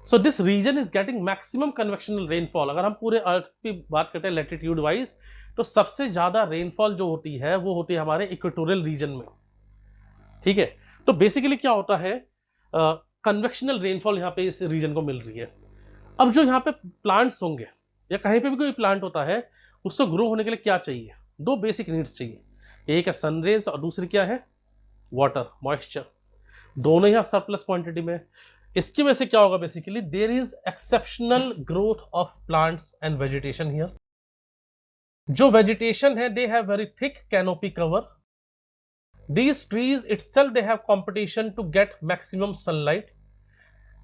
So this region is getting maximum convectional rainfall. अगर हम पूरे अर्थ की बात करते हैं लैटिट्यूड वाइज, तो सबसे ज्यादा रेनफॉल जो होती है वो होती है हमारे इक्वेटोरियल रीजन में. ठीक है. तो बेसिकली क्या होता है, कन्वेक्शनल रेनफॉल यहाँ पे इस रीजन को मिल रही है. अब जो यहाँ पे प्लांट्स होंगे या कहीं पे भी कोई प्लांट होता है, उसको ग्रो होने के लिए क्या चाहिए, दो बेसिक नीड्स चाहिए. एक है सनरेज और दूसरी क्या है, वाटर, मॉइस्चर. दोनों ही सरप्लस क्वांटिटी में. इसकी वजह से क्या होगा, basically there is exceptional growth of plants and vegetation here. जो वेजिटेशन है they have very thick canopy cover. These trees itself they have competition to get maximum sunlight.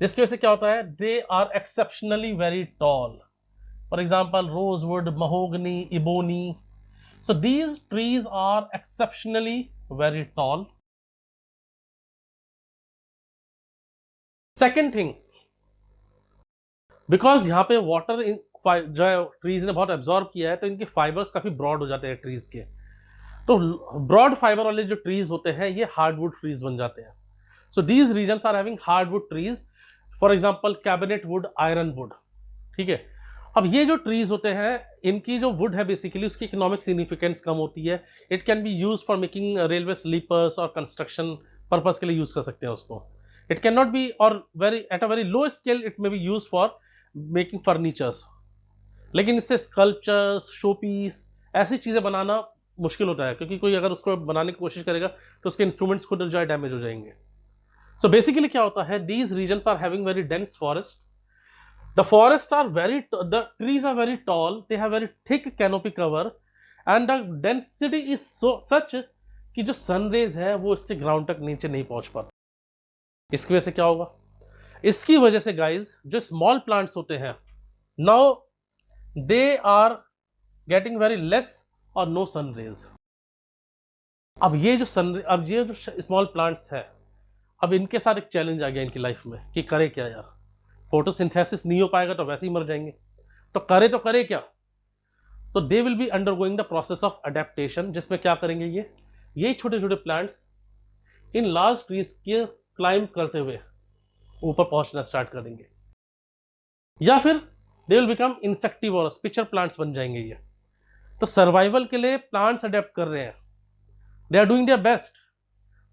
जिसकी वजह से क्या होता है, they are exceptionally very tall. For example rosewood, mahogany, ebony. So these trees are exceptionally very tall. Second thing, because यहाँ पे water जो है ट्रीज ने बहुत एब्जॉर्ब किया है, तो इनके फाइबर्स काफी ब्रॉड हो जाते हैं ट्रीज के. तो ब्रॉड फाइबर वाले जो ट्रीज होते हैं ये हार्डवुड ट्रीज बन जाते हैं. So these regions are having hardwood trees. For example cabinet wood, iron wood. ठीक है. अब ये जो ट्रीज होते हैं, इनकी जो वुड है बेसिकली उसकी इकोनॉमिक सिग्निफिकेंस कम होती है. It can be use for making railway sleepers और कंस्ट्रक्शन पर्पज के लिए यूज कर सकते हैं उसको. It cannot be, or at a very low scale it may be used for making furnitures. लेकिन इससे स्कल्पचर्स, शोपीस, ऐसी चीजें बनाना मुश्किल होता है, क्योंकि कोई अगर उसको बनाने की कोशिश करेगा तो उसके इंस्ट्रूमेंट्स खुद जो है डैमेज हो जाएंगे. सो बेसिकली क्या होता है, these regions are having very dense forest. The forest are very, the trees are very tall, they have very thick canopy cover and the density is so such कि जो sun rays है वो इसके ground तक नीचे नहीं पहुंच पाती. इसकी वजह से क्या होगा, इसकी वजह से गाइज जो स्मॉल प्लांट्स होते हैं, now they are getting very less और नो सन रेज. अब ये जो स्मॉल प्लांट्स है, अब इनके साथ एक चैलेंज आ गया इनकी लाइफ में कि करे क्या यार, फोटोसिंथेसिस नहीं हो पाएगा तो वैसे ही मर जाएंगे, तो करे क्या. तो they will be undergoing the process of adaptation, जिसमें क्या करेंगे, ये छोटे छोटे प्लांट्स इन लार्ज ट्रीज के क्लाइंब करते हुए ऊपर पहुंचना स्टार्ट करेंगे, या फिर they will become insectivorous, pitcher plants बन जाएंगे ये। तो सर्वाइवल के लिए प्लांट्स अडेप्ट कर रहे हैं, they are doing their best.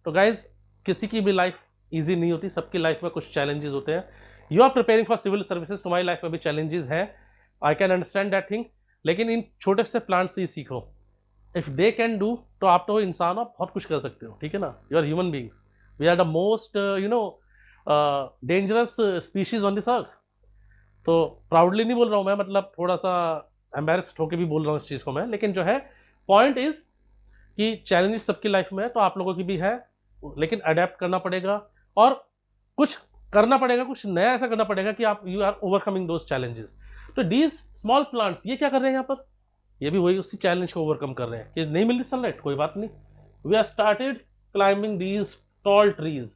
तो गाइज किसी की भी लाइफ इजी नहीं होती, सबकी लाइफ में कुछ चैलेंजेस होते हैं। You are preparing for civil services, तुम्हारी लाइफ में भी चैलेंजेस हैं, I can understand that thing, लेकिन इन छोटे से प्लांट से ही सीखो। इफ दे कैन डू, तो आप तो इंसान हो, आप बहुत कुछ कर सकते हो, ठीक है ना। You are human beings, we are the most dangerous species on this earth. तो प्राउडली नहीं बोल रहा हूँ मैं, मतलब थोड़ा सा एम्बेरस्ड होकर भी बोल रहा हूँ इस चीज़ को मैं, लेकिन जो है पॉइंट इज कि चैलेंजेस सबकी लाइफ में है, तो आप लोगों की भी है, लेकिन अडेप्ट करना पड़ेगा और कुछ करना पड़ेगा, कुछ नया ऐसा करना पड़ेगा कि आप you are overcoming those challenges. तो दीज स्मॉल प्लांट्स ये क्या कर रहे हैं यहाँ पर, ये भी वही उसी चैलेंज को ओवरकम कर रहे हैं कि नहीं मिल रही सनलाइट, कोई बात नहीं, we are started climbing these tall trees.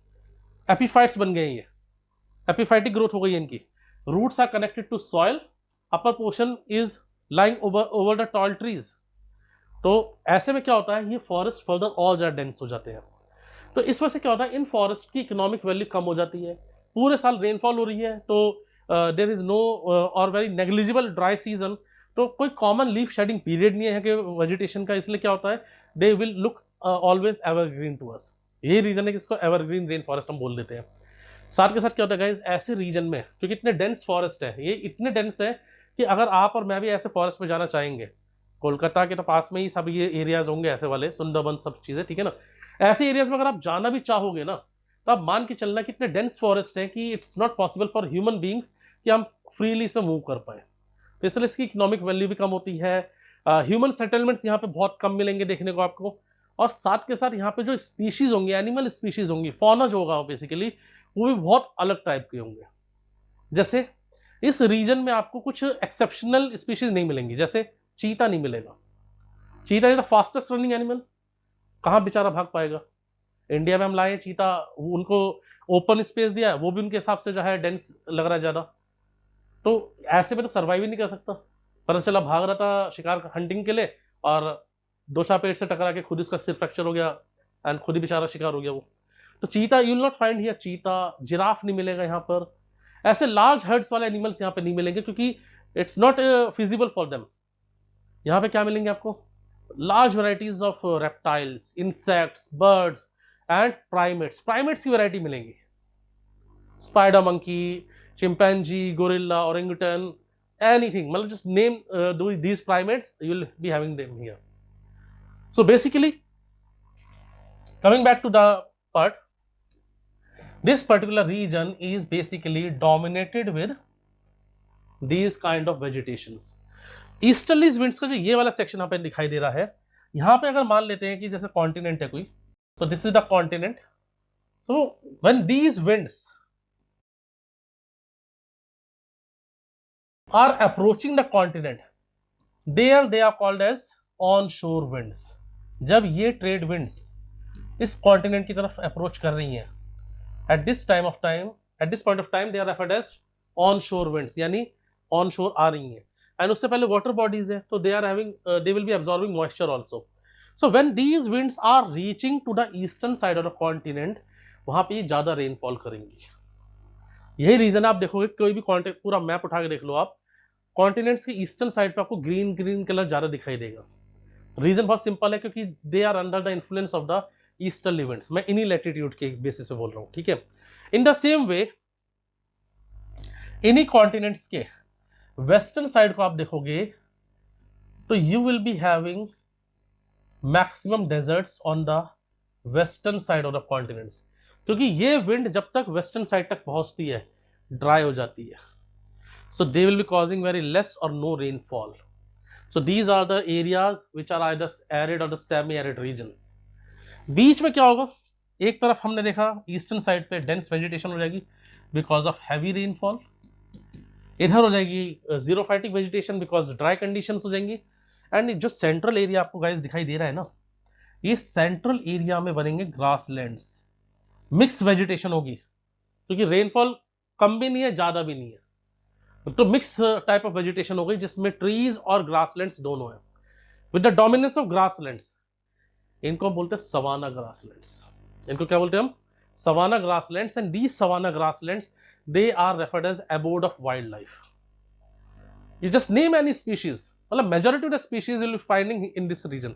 Epiphytes बन गए ये, एपीफाइटिक ग्रोथ हो गई इनकी, roots are connected to soil, upper portion is lying over the tall trees. तो ऐसे में क्या होता है, ये फॉरेस्ट फर्दर और ज़्यादा डेंस हो जाते हैं। तो इस वजह से क्या होता है, इन फॉरेस्ट की इकोनॉमिक वैल्यू कम हो जाती है, पूरे साल रेनफॉल हो रही है, तो देयर इज नो और वेरी नेग्लिजिबल ड्राई सीजन, तो कोई कॉमन लीफ शेडिंग पीरियड नहीं है कि वेजिटेशन का, इसलिए क्या होता है, they will look always evergreen to us. यही रीजन है कि इसको एवरग्रीन रेन फॉरेस्ट हम बोल देते हैं। साथ के साथ क्या होता है गाइस, ऐसे रीजन में क्योंकि इतने डेंस फॉरेस्ट है, ये इतने डेंस है कि अगर आप और मैं भी ऐसे फॉरेस्ट में जाना चाहेंगे, कोलकाता के तो पास में ही सब ये एरियाज होंगे ऐसे वाले, सुंदरबन सब चीज़ें, ठीक है ना, ऐसे एरियाज में अगर आप जाना भी चाहोगे ना, तो आप मान के चलना कि इतने डेंस फॉरेस्ट है कि it's not possible for human beings कि हम फ्रीली इसमें मूव कर पाए। तो इसलिए इसकी इकोनॉमिक वैल्यू भी कम होती है, ह्यूमन सेटलमेंट्स यहाँ पे बहुत कम मिलेंगे देखने को आपको, और साथ के साथ यहाँ पे जो स्पीशीज होंगी, एनिमल स्पीशीज होंगी, फौना जो होगा बेसिकली, वो भी बहुत अलग टाइप के होंगे। जैसे इस रीजन में आपको कुछ एक्सेप्शनल स्पीशीज नहीं मिलेंगी, जैसे चीता नहीं मिलेगा। चीता is the fastest running animal, कहाँ बेचारा भाग पाएगा। इंडिया में हम लाए चीता, उनको ओपन स्पेस दिया है, वो भी उनके हिसाब से जो है डेंस लग रहा है ज़्यादा, तो ऐसे में तो सर्वाइव ही नहीं कर सकता। पता चला भाग रहा था शिकार हंटिंग के लिए और दो चार पेड़ से टकरा के खुद इसका सिर फ्रैक्चर हो गया एंड खुद ही बेचारा शिकार हो गया वो। तो चीता you will not find here, चीता, जिराफ नहीं मिलेगा यहाँ पर, ऐसे लार्ज हर्ड्स वाले एनिमल्स यहाँ पे नहीं मिलेंगे क्योंकि it's not feasible for them. यहाँ पे क्या मिलेंगे आपको, large varieties of reptiles, insects, birds and primates. Primates की वैरायटी मिलेंगी, spider monkey, chimpanzee, gorilla, orangutan, anything, मतलब just name these primates, you will be having them here. So basically, coming back to the part, this particular region is basically dominated with these kind of vegetations. Easterly winds का जो ये वाला section यहाँ पे दिखाई दे रहा है, यहाँ पे अगर मान लेते हैं कि जैसे कॉन्टिनेंट है कोई, so this is the continent. So when these winds are approaching the continent, there they are called as onshore winds. जब ये ट्रेड विंड्स इस कॉन्टिनेंट की तरफ अप्रोच कर रही हैं, at this point of time they are referred as onshore winds, यानी onshore आ रही हैं, एंड उससे पहले वाटर बॉडीज है, तो they will be absorbing moisture also. So when these winds are reaching to the eastern side of the continent, वहां पे ज्यादा रेनफॉल करेंगी। यही रीजन आप देखोगे, कोई भी कॉन्टिनेंट पूरा मैप उठा के देख लो आप, कॉन्टिनेंट्स की ईस्टर्न साइड पे आपको ग्रीन ग्रीन कलर ज्यादा दिखाई देगा। रीजन बहुत सिंपल है, क्योंकि they are under the influence of the eastern winds. मैं इन्हीं लैटिट्यूड के बेसिस पे बोल रहा हूँ, ठीक है। इन द सेम वे इन्हीं कॉन्टिनेंट्स के वेस्टर्न साइड को आप देखोगे तो you will be having maximum deserts on the western side of the continents, क्योंकि ये विंड जब तक वेस्टर्न साइड तक पहुंचती है ड्राई हो जाती है, so they will be causing very less or no rainfall. So these are the areas which are either arid or the semi arid regions. बीच में क्या होगा, एक तरफ हमने देखा ईस्टर्न साइड पे डेंस वेजिटेशन हो जाएगी बिकॉज ऑफ हैवी रेनफॉल, इधर हो जाएगी xerophytic vegetation because dry conditions हो जाएंगी, एंड जो सेंट्रल एरिया आपको गाइस दिखाई दे रहा है ना, ये सेंट्रल एरिया में बनेंगे ग्रासलैंड्स, मिक्स वेजिटेशन होगी, क्योंकि रेनफॉल कम भी नहीं है ज़्यादा भी नहीं है, तो मिक्स टाइप ऑफ वेजिटेशन हो गई जिसमें ट्रीज और ग्रासलैंड्स दोनों है, with the dominance of grasslands. इनको बोलते हैं सवाना ग्रासलैंड्स, इनको क्या बोलते हैं हम, savanna grasslands, and these savanna grasslands, they are referred as abode of wildlife. You just name any species, well, majority of the species you will be finding in this region,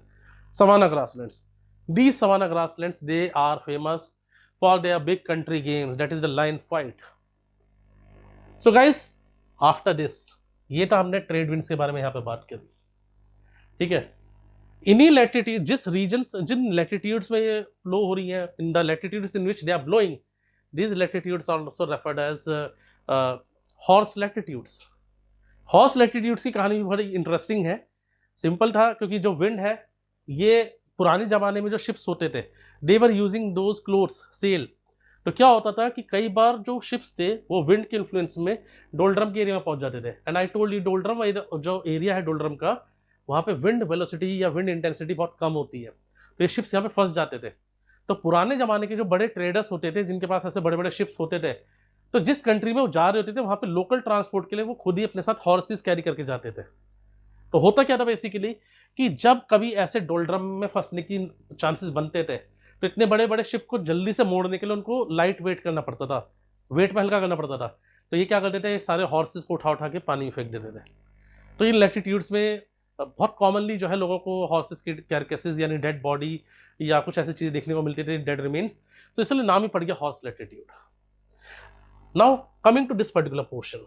savanna grasslands. These savanna grasslands, they are famous for their big country games, that is the lion fight. So guys, after this, ये तो हमने trade winds के बारे में यहाँ पे बात करी, ठीक है। इन्हीं लैटिट्यूड, जिस रीजन्स, जिन लैटिट्यूड्स में ये फ्लो हो रही है, in the latitudes in which they are blowing, these latitudes are also referred as horse latitudes. Horse latitudes की कहानी भी बड़ी इंटरेस्टिंग है। सिंपल था, क्योंकि जो विंड है, ये पुराने ज़माने में जो शिप्स होते थे, they were using those clothes sail. तो क्या होता था कि कई बार जो शिप्स थे वो विंड के इन्फ्लुएंस में डोल्ड्रम के एरिया में पहुंच जाते थे। And I told you, doldrum जो एरिया है डोल्ड्रम का, वहाँ पे विंड वेलोसिटी या विंड इंटेंसिटी बहुत कम होती है, तो ये शिप्स यहाँ पे फंस जाते थे। तो पुराने ज़माने के जो बड़े ट्रेडर्स होते थे, जिनके पास ऐसे बड़े बड़े शिप्स होते थे, तो जिस कंट्री में वो जा रहे होते थे, वहाँ पे लोकल ट्रांसपोर्ट के लिए वो खुद ही अपने साथ हॉर्सेस कैरी करके जाते थे। तो होता क्या था बेसिकली कि जब कभी ऐसे डोल्ड्रम में फंसने की चांसेस बनते थे, तो इतने बड़े बड़े शिप को जल्दी से मोड़ने के लिए उनको लाइट वेट करना पड़ता था, वेट में हल्का करना पड़ता था। तो ये क्या करते थे, सारे हॉर्सेस को उठा उठा के पानी में फेंक देते थे। तो इन लैटिट्यूड्स में बहुत कॉमनली जो है लोगों को हॉर्सेस की कैरकेसेस यानी डेड बॉडी या कुछ ऐसी चीज़ देखने को मिलती थी, डेड रिमेन्स, तो इसलिए नाम ही पड़ गया horse latitude. Now coming to this particular portion,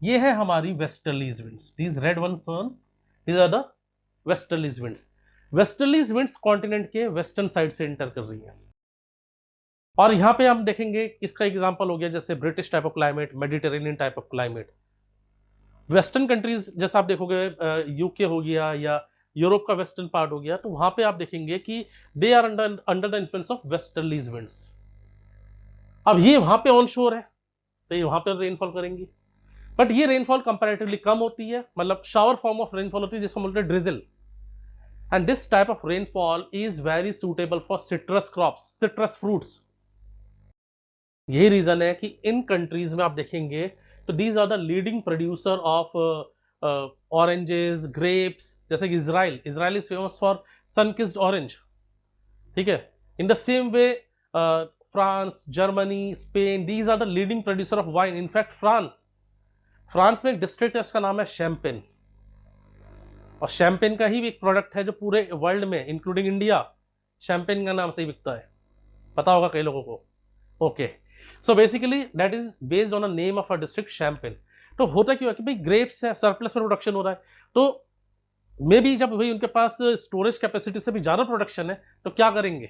ये है हमारी westerlies winds. These red ones, these are the westerlies winds. Westerlies winds continent के वेस्टर्न साइड से एंटर कर रही है, और यहाँ पे हम देखेंगे इसका एग्जांपल हो गया जैसे British type of climate, Mediterranean type of climate. Western countries जैसे आप देखोगे, यूके हो गया या यूरोप का वेस्टर्न पार्ट हो गया, तो वहां पे आप देखेंगे कि they are under the influence of westerlies winds. अब ये वहां पे ऑन शोर है, तो ये वहां पर रेनफॉल करेंगी, बट ये रेनफॉल कंपैरेटिवली कम होती है, मतलब शावर फॉर्म ऑफ रेनफॉल होती है जिसको बोलते हैं drizzle. And this type of rainfall is very suitable for citrus crops, citrus fruits. यही रीजन है कि इन कंट्रीज में आप देखेंगे तो these are the leading producer of oranges, grapes, जैसे कि Israel is famous for sunkissed orange, ठीक है। In the same way France, Germany, Spain, these are the leading producer of wine. In fact France में एक डिस्ट्रिक्ट है, उसका नाम है शैम्पेन, और शैम्पेन का ही एक प्रोडक्ट है जो पूरे वर्ल्ड में इंक्लूडिंग इंडिया शैम्पेन का नाम से ही बिकता है, पता होगा कई लोगों को। Okay, so basically that is based on a name of a district champagne. तो होता क्यों है कि भाई ग्रेप्स है, सरप्लस में प्रोडक्शन हो रहा है, तो मे बी जब भाई उनके पास स्टोरेज कैपेसिटी से भी ज़्यादा प्रोडक्शन है, तो क्या करेंगे,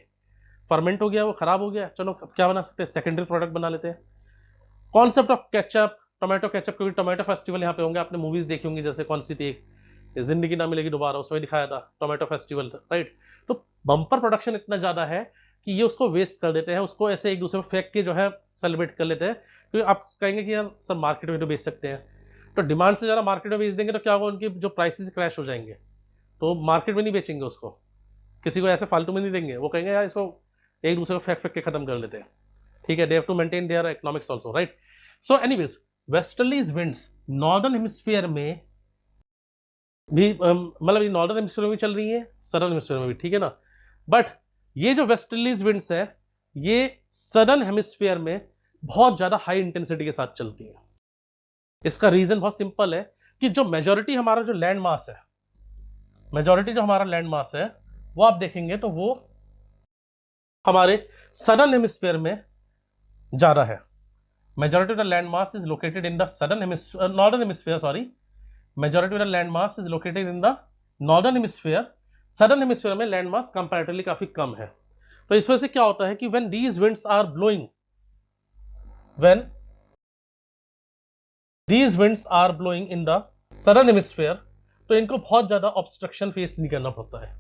फर्मेंट हो गया, वो खराब हो गया, चलो अब क्या बना सकते हैं, सेकेंडरी प्रोडक्ट बना लेते हैं। Concept of ketchup, tomato ketchup, क्योंकि टोमेटो फेस्टिवल यहाँ पे होंगे, आपने मूवीज देखी होंगी, जैसे कौन सी थी, जिंदगी ना मिलेगी दोबारा, उसमें दिखाया था टोमेटो फेस्टिवल, राइट। तो बम्पर प्रोडक्शन इतना ज़्यादा है कि ये उसको वेस्ट कर देते हैं, उसको ऐसे एक दूसरे में फेंक के जो है सेलिब्रेट कर लेते हैं, क्योंकि आप कहेंगे कि यार सर मार्केट में तो बेच सकते हैं, तो डिमांड से ज़्यादा मार्केट में बेच देंगे तो क्या होगा, उनकी जो प्राइसेस क्रैश हो जाएंगे, तो मार्केट में नहीं बेचेंगे उसको, किसी को ऐसे फालतू में नहीं देंगे, वो कहेंगे यार इसको एक दूसरे को फेंक फेंक के खत्म कर लेते हैं, ठीक है। They have to maintain their economics also, right. So anyways, westerlies winds northern hemisphere में भी, मतलब ये नॉर्दर्न हेमिस्फीयर में भी चल रही है, सदर्न हेमिस्फीयर में भी, ठीक है ना। बट ये जो वेस्टर्लीज विंड्स है, ये सदर्न हेमिस्फीयर में बहुत ज्यादा हाई इंटेंसिटी के साथ चलती है। इसका रीजन बहुत सिंपल है कि जो मेजॉरिटी हमारा जो लैंड मास है, मेजॉरिटी जो हमारा लैंड मास है, वो आप देखेंगे तो वो हमारे सदर्न हेमिस्फीयर में ज्यादा है। Majority of the land mass is located in the southern hemisphere, northern hemisphere, sorry, majority of the land mass is located in the northern hemisphere. Southern hemisphere में लैंड मास कंपैरेटिवली काफी कम है। तो इस वजह से क्या होता है कि when these winds are blowing, when these winds are blowing in the southern hemisphere, तो इनको बहुत ज्यादा ऑब्स्ट्रक्शन फेस नहीं करना पड़ता है।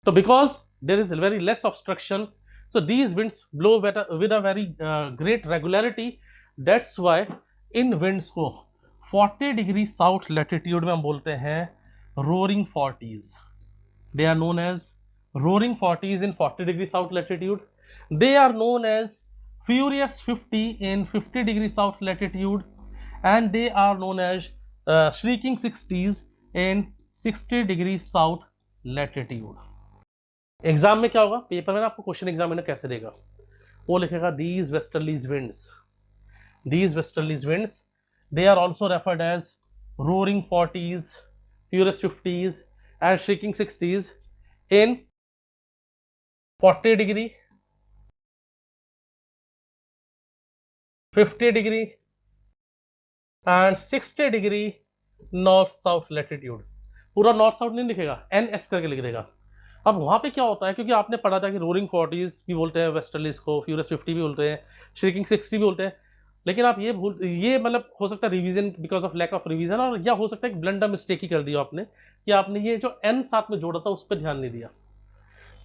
तो because there is very less obstruction, so these winds blow with a very great regularity. That's why इन विंड्स को 40 डिग्री साउथ लैटिट्यूड में हम बोलते हैं roaring 40s। They are known as roaring 40s in 40 degree south latitude. They are known as furious 50 in 50 degree south latitude, and they are known as shrieking 60s in 60 degree south latitude. Exam में क्या होगा, paper में आपको question examiner कैसे देगा, वो लिखेगा these westerlies winds. These westerlies winds, they are also referred as roaring 40s, furious 50s and shrieking 60s in 40 degree, 50 degree and 60 degree north south latitude. पूरा नॉर्थ साउथ नहीं लिखेगा, NS करके लिख देगा. अब वहां पे क्या होता है, क्योंकि आपने पढ़ा था कि रोरिंग 40s भी बोलते हैं वेस्टर्लीज को, फ्यूरियस 50 भी बोलते हैं, श्रिकिंग 60 भी बोलते हैं. लेकिन आप ये मतलब हो सकता है revision, because of lack of revision, और या हो सकता है कि ब्लंडर मिस्टेक ही कर दिया आपने कि आपने ये जो N साथ में जोड़ा था उस पर ध्यान नहीं दिया.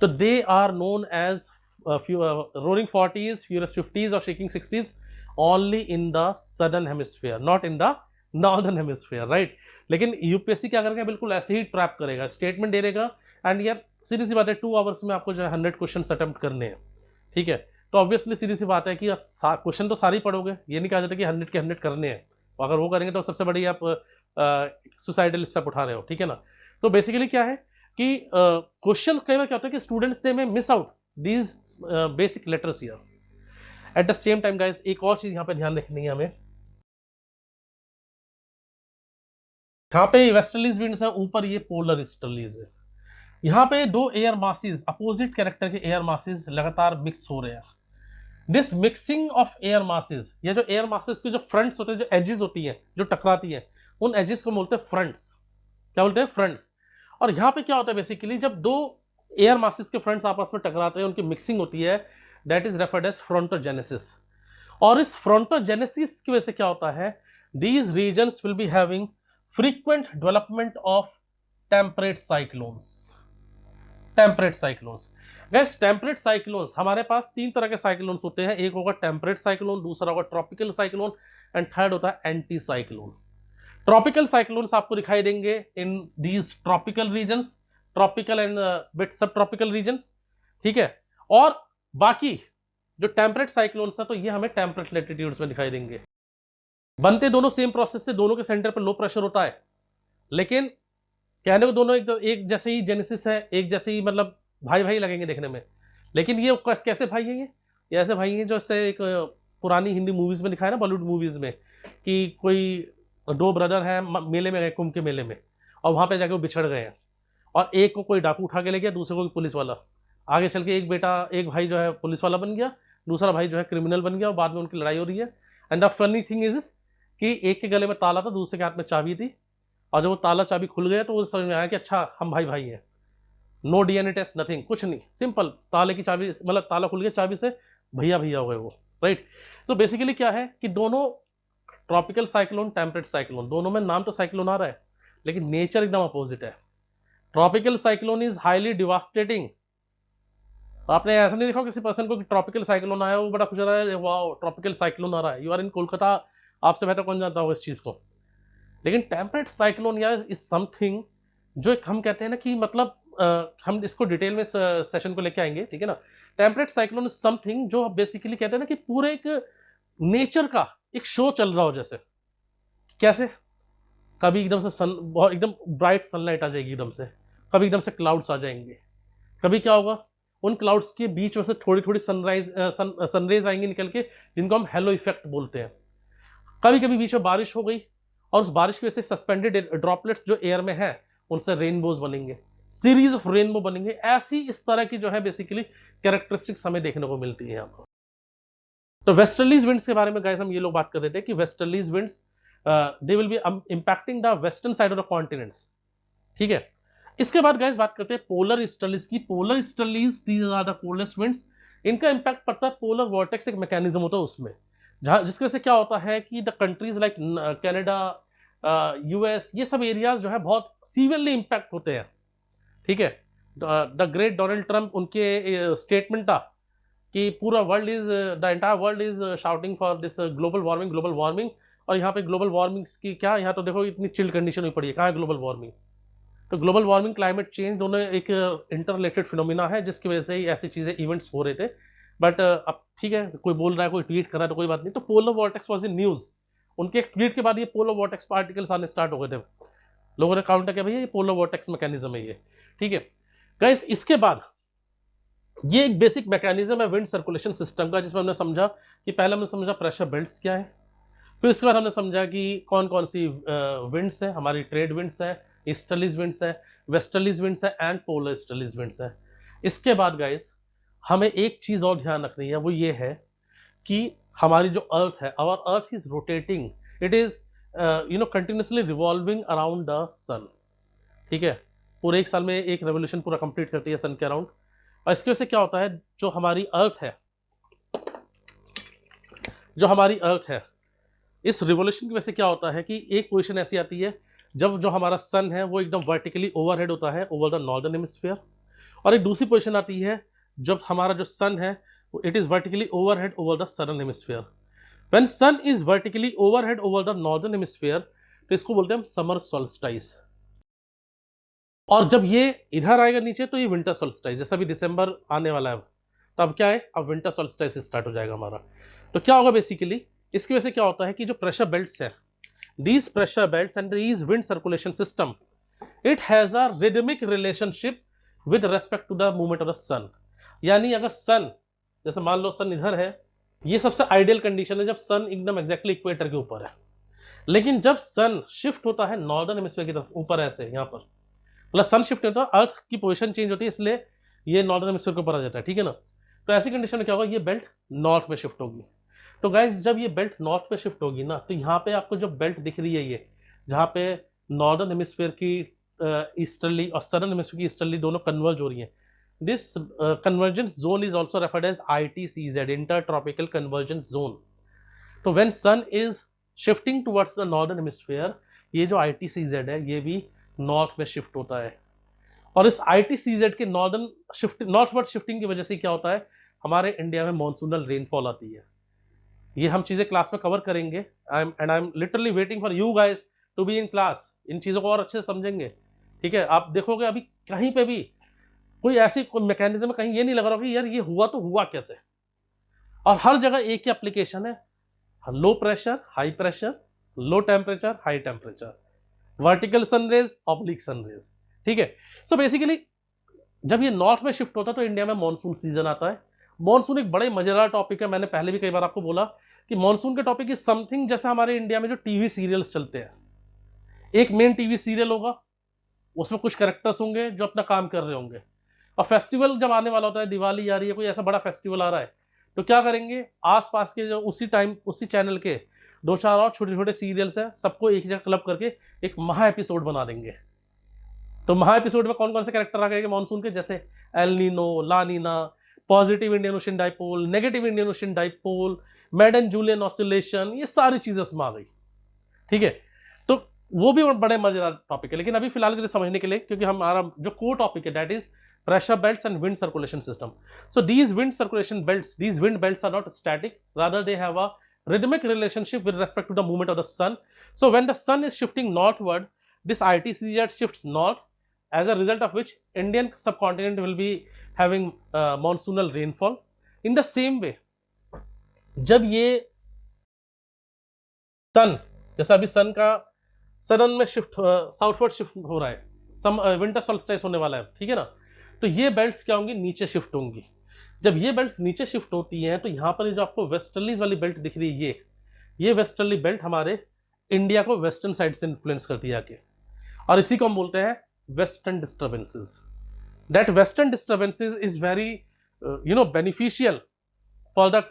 तो they are known as roaring 40s, furious 50s और shaking 60s only in the southern hemisphere, not in the northern hemisphere, right. लेकिन यूपीएससी क्या करेगा, बिल्कुल ऐसे ही ट्रैप करेगा, स्टेटमेंट दे देगा. एंड यार सीधी सी बात है, 2 आवर्स में आपको जो है 100 क्वेश्चन अटेम्प्ट करने हैं, ठीक है. तो ऑब्वियसली सीधी सी बात है कि आप क्वेश्चन तो सारे ही पढ़ोगे, ये नहीं कहा जाता कि 100 के 100 करने हैं. अगर वो करेंगे तो सबसे बड़ी आप सुसाइडल स्टेप उठा रहे हो, ठीक है ना. तो बेसिकली क्या है कि क्वेश्चन कई बार क्या होता है कि स्टूडेंट्स दे में miss out these basic letters here. Eight the same time guys, एक और चीज यहाँ पे ध्यान रखनी है हमें. यहाँ पे वेस्टर्लीज विंड्स है, ऊपर ये पोलर ईस्टर्लीज है. यहाँ पे दो एयर मासेस, अपोजिट कैरेक्टर के एयर मासेस लगातार मिक्स हो रहे हैं. This mixing of air masses, ये जो एयर मासेस के जो फ्रंट्स होते हैं, जो एजेस होती हैं जो टकराती हैं, उन एजेस को बोलते हैं फ्रंट्स. क्या बोलते हैं? फ्रंट्स. और यहाँ पे क्या होता है बेसिकली, जब दो एयर मासेस के फ्रंट्स आपस में टकराते हैं, उनकी मिक्सिंग होती है, that is referred as frontogenesis. और इस फ्रंटोजेनेसिस की वजह से क्या होता है, these regions will be having frequent development of temperate cyclones. temperate cyclones guys, temperate cyclones हमारे पास 3 तरह के साइक्लोन्स होते हैं. एक होगा टेम्परेट साइक्लोन, दूसरा होगा ट्रॉपिकल साइक्लोन एंड थर्ड होता है एंटी साइक्लोन. ट्रॉपिकल साइक्लोन्स आपको दिखाई देंगे in these tropical regions, tropical and bit subtropical regions, ठीक है. और बाकी जो टेम्परेट साइक्लोन्स है, तो ये हमें टेम्परेट लैटिट्यूड्स में दिखाई देंगे. बनते दोनों सेम प्रोसेस से, दोनों के सेंटर पर लो प्रेशर होता है, लेकिन कहने को दोनों एक जैसे ही जेनेसिस है, एक जैसे ही, मतलब भाई भाई लगेंगे देखने में. लेकिन ये कैसे भाई हैं? ये ऐसे भाई हैं जो इससे एक पुरानी हिंदी मूवीज में दिखाया ना, बॉलीवुड मूवीज में, कि कोई 2 ब्रदर हैं, मेले में गए, कुंभ के मेले में, और वहां पे जाके वो बिछड़ गए हैं. और एक को कोई डाकू उठा के ले गया, दूसरे को पुलिस वाला. आगे चल के एक भाई जो है पुलिस वाला बन गया, दूसरा भाई जो है क्रिमिनल बन गया, और बाद में उनकी लड़ाई हो रही है. And the funny thing is कि एक के गले में ताला था, दूसरे के हाथ में चाबी थी, और जब वो ताला चाबी खुल गया तो वो समझ में आया कि अच्छा हम भाई भाई हैं. नो डीएनए टेस्ट, नथिंग, कुछ नहीं, सिंपल ताले की चाबी, मतलब ताला खुल गया, चाबी से भैया भैया हो गए वो, राइट. तो बेसिकली क्या है कि दोनों ट्रॉपिकल साइक्लोन, टेम्परेट साइक्लोन, दोनों में नाम तो साइक्लोन आ रहा है, लेकिन नेचर एकदम अपोजिट है. Tropical cyclone is highly devastating. आपने ऐसा नहीं देखा किसी पर्सन को कि ट्रॉपिकल साइक्लोन आया, वो बड़ा खुश रहा है, वाह ट्रॉपिकल साइक्लोन आ रहा है. यू आर इन कोलकाता, आपसे बेहतर कौन जानता होगा इस चीज को. लेकिन टेम्परेट साइक्लोन या इज समथिंग जो एक हम कहते हैं ना कि मतलब हम इसको डिटेल में सेशन को लेके आएंगे, ठीक है ना. टेम्परेट साइक्लोन इज समथिंग जो बेसिकली कहते हैं ना कि पूरे एक नेचर का एक शो चल रहा हो. जैसे कैसे कभी एकदम से सन, बहुत एकदम ब्राइट सनलाइट आ जाएगी एकदम से, कभी एकदम से क्लाउड्स आ जाएंगे, कभी क्या होगा, उन क्लाउड्स के बीच में से थोड़ी थोड़ी सनरेज आएंगी निकल के, जिनको हम हेलो इफेक्ट बोलते हैं. कभी कभी बीच में बारिश हो गई, और उस बारिश की वजह से सस्पेंडेड ड्रॉपलेट्स जो एयर में है, उनसे रेनबोज बनेंगे, सीरीज ऑफ रेनबो बनेंगे. ऐसी इस तरह की जो है बेसिकली कैरेक्टरिस्टिक्स हमें देखने को मिलती है यहाँ पर. तो वेस्टर्लीज विंड्स के बारे में गाइस हम ये लोग बात कर रहे थे कि westerlies winds they will be impacting the western side of the continents, ठीक है. इसके बाद गाइस बात करते हैं पोलर ईस्टर्लीज की. Polar easterlies, these are the coldest winds. इनका इंपैक्ट पड़ता है पोलर वॉर्टेक्स, एक मैकेनिज्म होता है उसमें, जहाँ जिसकी वजह से क्या होता है कि the countries like Canada, US, ये सब एरियाज जो है बहुत सीवियरली इंपैक्ट होते हैं, ठीक है. द ग्रेट डोनाल्ड ट्रंप, उनके स्टेटमेंट था कि पूरा world is, the entire world is shouting for this global warming, global warming. और यहाँ पे ग्लोबल वार्मिंग की क्या, यहाँ तो देखो इतनी चिल्ड कंडीशन हुई पड़ी है, कहाँ है ग्लोबल वार्मिंग. तो ग्लोबल वार्मिंग, क्लाइमेट चेंज दोनों एक इंटररिलेटेड फिनोमिना है, जिसकी वजह से ही ऐसी चीज़ें इवेंट्स हो रहे थे. बट अब ठीक है, कोई बोल रहा है, कोई ट्वीट कर रहा है, तो कोई बात नहीं. तो polar vortex was in news. उनके एक ट्वीट के बाद ये पोलर वॉर्टेक्स पार्टिकल्स आने स्टार्ट हो गए थे. लोगों ने काउंटर किया भैया ये पोलर वॉर्टेक्स मैकेनिज्म है ये, ठीक है. गाइस इसके बाद ये एक बेसिक मैकेनिज्म है विंड सर्कुलेशन सिस्टम का, जिसमें हमने समझा कि पहले हमने समझा प्रेशर बेल्ट्स क्या है, फिर उसके बाद हमने समझा कि कौन कौन सी विंड्स है, हमारी ट्रेड विंड्स है, ईस्टर्लीज विंड्स है, वेस्टर्लीज विंड्स है एंड पोलर ईस्टर्लीज विंड्स है। इसके बाद गाइस हमें एक चीज़ और ध्यान रखनी है, वो ये है कि हमारी जो अर्थ है, our earth is rotating, it is continuously revolving around the sun. ठीक है, पूरे एक साल में एक रेवोल्यूशन पूरा कंप्लीट करती है सन के अराउंड। और इसकी वजह से क्या होता है, जो हमारी अर्थ है, इस रिवोल्यूशन की वजह से क्या होता है कि एक पोजीशन ऐसी आती है जब जो हमारा सन है वो एकदम वर्टिकली ओवरहेड होता है ओवर द नॉर्दर्न हेमिस्फीयर, और एक दूसरी पोजीशन आती है जब हमारा जो सन है it is vertically overhead over the southern hemisphere. When sun is vertically overhead over the northern hemisphere तो इसको बोलते हैं हम समर सोल्स्टाइस, और जब ये इधर आएगा नीचे तो ये विंटर सोल्स्टाइस। जैसा भी दिसंबर आने वाला है तो अब क्या है, अब विंटर सोल्स्टाइस स्टार्ट हो जाएगा हमारा। तो क्या होगा बेसिकली, इसकी वजह से क्या होता है कि जो प्रेशर बेल्ट्स है, these pressure belts and these wind circulation system, it has a rhythmic relationship with respect to the movement of the sun। यानी अगर सन, जैसे मान लो सन इधर है, ये सबसे आइडियल कंडीशन है जब सन एकदम एग्जैक्टली इक्वेटर के ऊपर है, लेकिन जब सन शिफ्ट होता है नॉर्दर्न हेमिस्फीयर की तरफ ऊपर ऐसे यहाँ पर, मतलब सन शिफ्ट होता है, अर्थ की पोजीशन चेंज होती है, इसलिए ये नॉर्दर्न हेमिस्फीयर के ऊपर आ जाता है। ठीक है ना, तो ऐसी कंडीशन में क्या होगा, ये बेल्ट नॉर्थ में शिफ्ट होगी। तो गाइज जब ये बेल्ट नॉर्थ पे शिफ्ट होगी ना, तो यहाँ पे आपको जो बेल्ट दिख रही है, ये जहाँ पे नॉर्दर्न हेमिस्फीयर की ईस्टर्ली और सदर्न हेमिस्फीयर की ईस्टर्ली दोनों कन्वर्ज हो रही हैं, this convergence zone is also referred as ITCZ, inter tropical convergence zone. तो when sun is shifting towards the northern hemisphere, ये जो ITCZ है ये भी नॉर्थ में शिफ्ट होता है, और इस ITCZ के नॉर्थवर्ड शिफ्टिंग की वजह से क्या होता है, हमारे इंडिया में मॉनसूनल रेनफॉल आती है। ये हम चीज़ें क्लास में कवर करेंगे, I am literally waiting for you guys to be in class, इन चीज़ों को और अच्छे से समझेंगे। ठीक है, आप देखोगे अभी कहीं पे भी कोई ऐसी कोई मैकेनिज्म कहीं ये नहीं लग रहा कि यार ये हुआ तो हुआ कैसे, और हर जगह एक ही एप्लीकेशन है, low pressure high pressure, low temperature high temperature, vertical sun rays oblique sun rays. ठीक है, सो बेसिकली जब ये नॉर्थ में शिफ्ट होता है तो इंडिया में मानसून सीजन आता है। मानसून एक बड़े मजेदार टॉपिक है, मैंने पहले भी कई बार आपको बोला कि मानसून के टॉपिक इज समथिंग जैसे हमारे इंडिया में जो टीवी सीरियल्स चलते हैं, एक मेन टीवी सीरियल होगा, उसमें कुछ कैरेक्टर्स होंगे जो अपना काम कर रहे होंगे, और फेस्टिवल जब आने वाला होता है, दिवाली आ रही है, कोई ऐसा बड़ा फेस्टिवल आ रहा है, तो क्या करेंगे, आसपास के जो उसी टाइम उसी चैनल के 2-4 और छोटे छोटे सीरियल्स हैं, सबको एक जगह क्लब करके एक महा एपिसोड बना देंगे। तो महा एपिसोड में कौन कौन से कैरेक्टर आ गए मानसून के, जैसे El Nino, La Nina, positive Indian Ocean dipole, negative Indian Ocean dipole, Madden Julian oscillation, ये सारी चीजें उसमें आ गई। ठीक है, तो वो भी बड़े मजेदार टॉपिक है, लेकिन अभी फिलहाल के लिए समझने के लिए, क्योंकि हमारा जो कोर टॉपिक है that is pressure belts and wind circulation system. So these wind circulation belts, these wind belts are not static, rather they have a rhythmic relationship with respect to the movement of the sun. So when the sun is shifting northward, this ITCZ shifts north, as a result of which Indian subcontinent will be having monsoonal rainfall. In the same way, जब ये सन, जैसा अभी सन का southern में shift southward shift हो रहा है, winter solstice होने वाला है, ठीक है ना, तो ये बेल्ट्स क्या होंगी, नीचे शिफ्ट होंगी। जब ये बेल्ट्स नीचे शिफ्ट होती हैं तो यहाँ पर जो आपको वेस्टर्लीज वाली बेल्ट दिख रही है, ये वेस्टर्ली बेल्ट हमारे इंडिया को वेस्टर्न साइड से इन्फ्लुएंस करती है आके, और इसी को हम बोलते हैं western disturbances. That western disturbances is very beneficial for the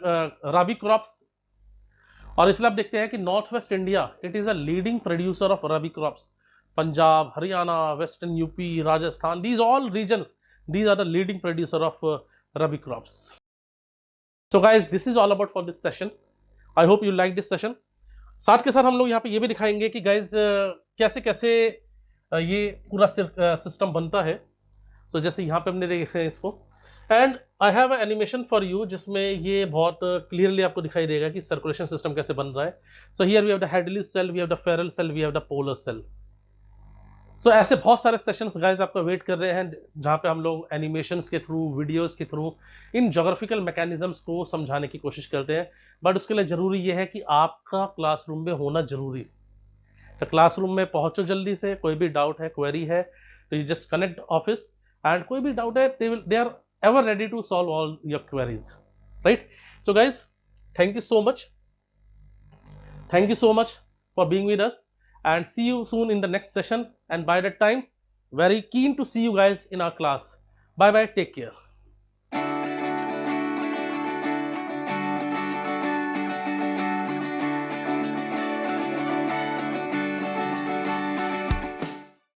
rabi crops, और इसलिए आप देखते हैं कि north west India it is a leading producer of rabi crops. Punjab, Haryana, western UP, Rajasthan, these all regions, these are the leading producer of rabi crops. So guys, this is all about for this session. I hope you like this session. साथ के साथ हम लोग यहाँ पे ये भी दिखाएंगे कि guys कैसे कैसे ये पूरा सिस्टम बनता है। So जैसे यहाँ पे हमने देखा है इसको, and I have an animation for you जिसमें ये बहुत clearly आपको दिखाई देगा कि circulation system कैसे बन रहा है। So here we have the Hadley cell, we have the Ferrel cell, we have the Polar cell. सो ऐसे बहुत सारे सेशंस गाइस आपका वेट कर रहे हैं, जहाँ पे हम लोग एनिमेशंस के थ्रू, वीडियोस के थ्रू इन जोग्राफिकल मैकेनिज्म्स को समझाने की कोशिश करते हैं। बट उसके लिए ज़रूरी ये है कि आपका क्लासरूम में होना जरूरी। तो क्लासरूम में पहुंचो जल्दी से, कोई भी डाउट है, क्वेरी है, तो you just connect office, and कोई भी डाउट है they are ever ready to solve all your queries, right? So guys, thank you so much. Thank you so much for being with us, and see you soon in the next session. And by that time, very keen to see you guys in our class. Bye bye, take care.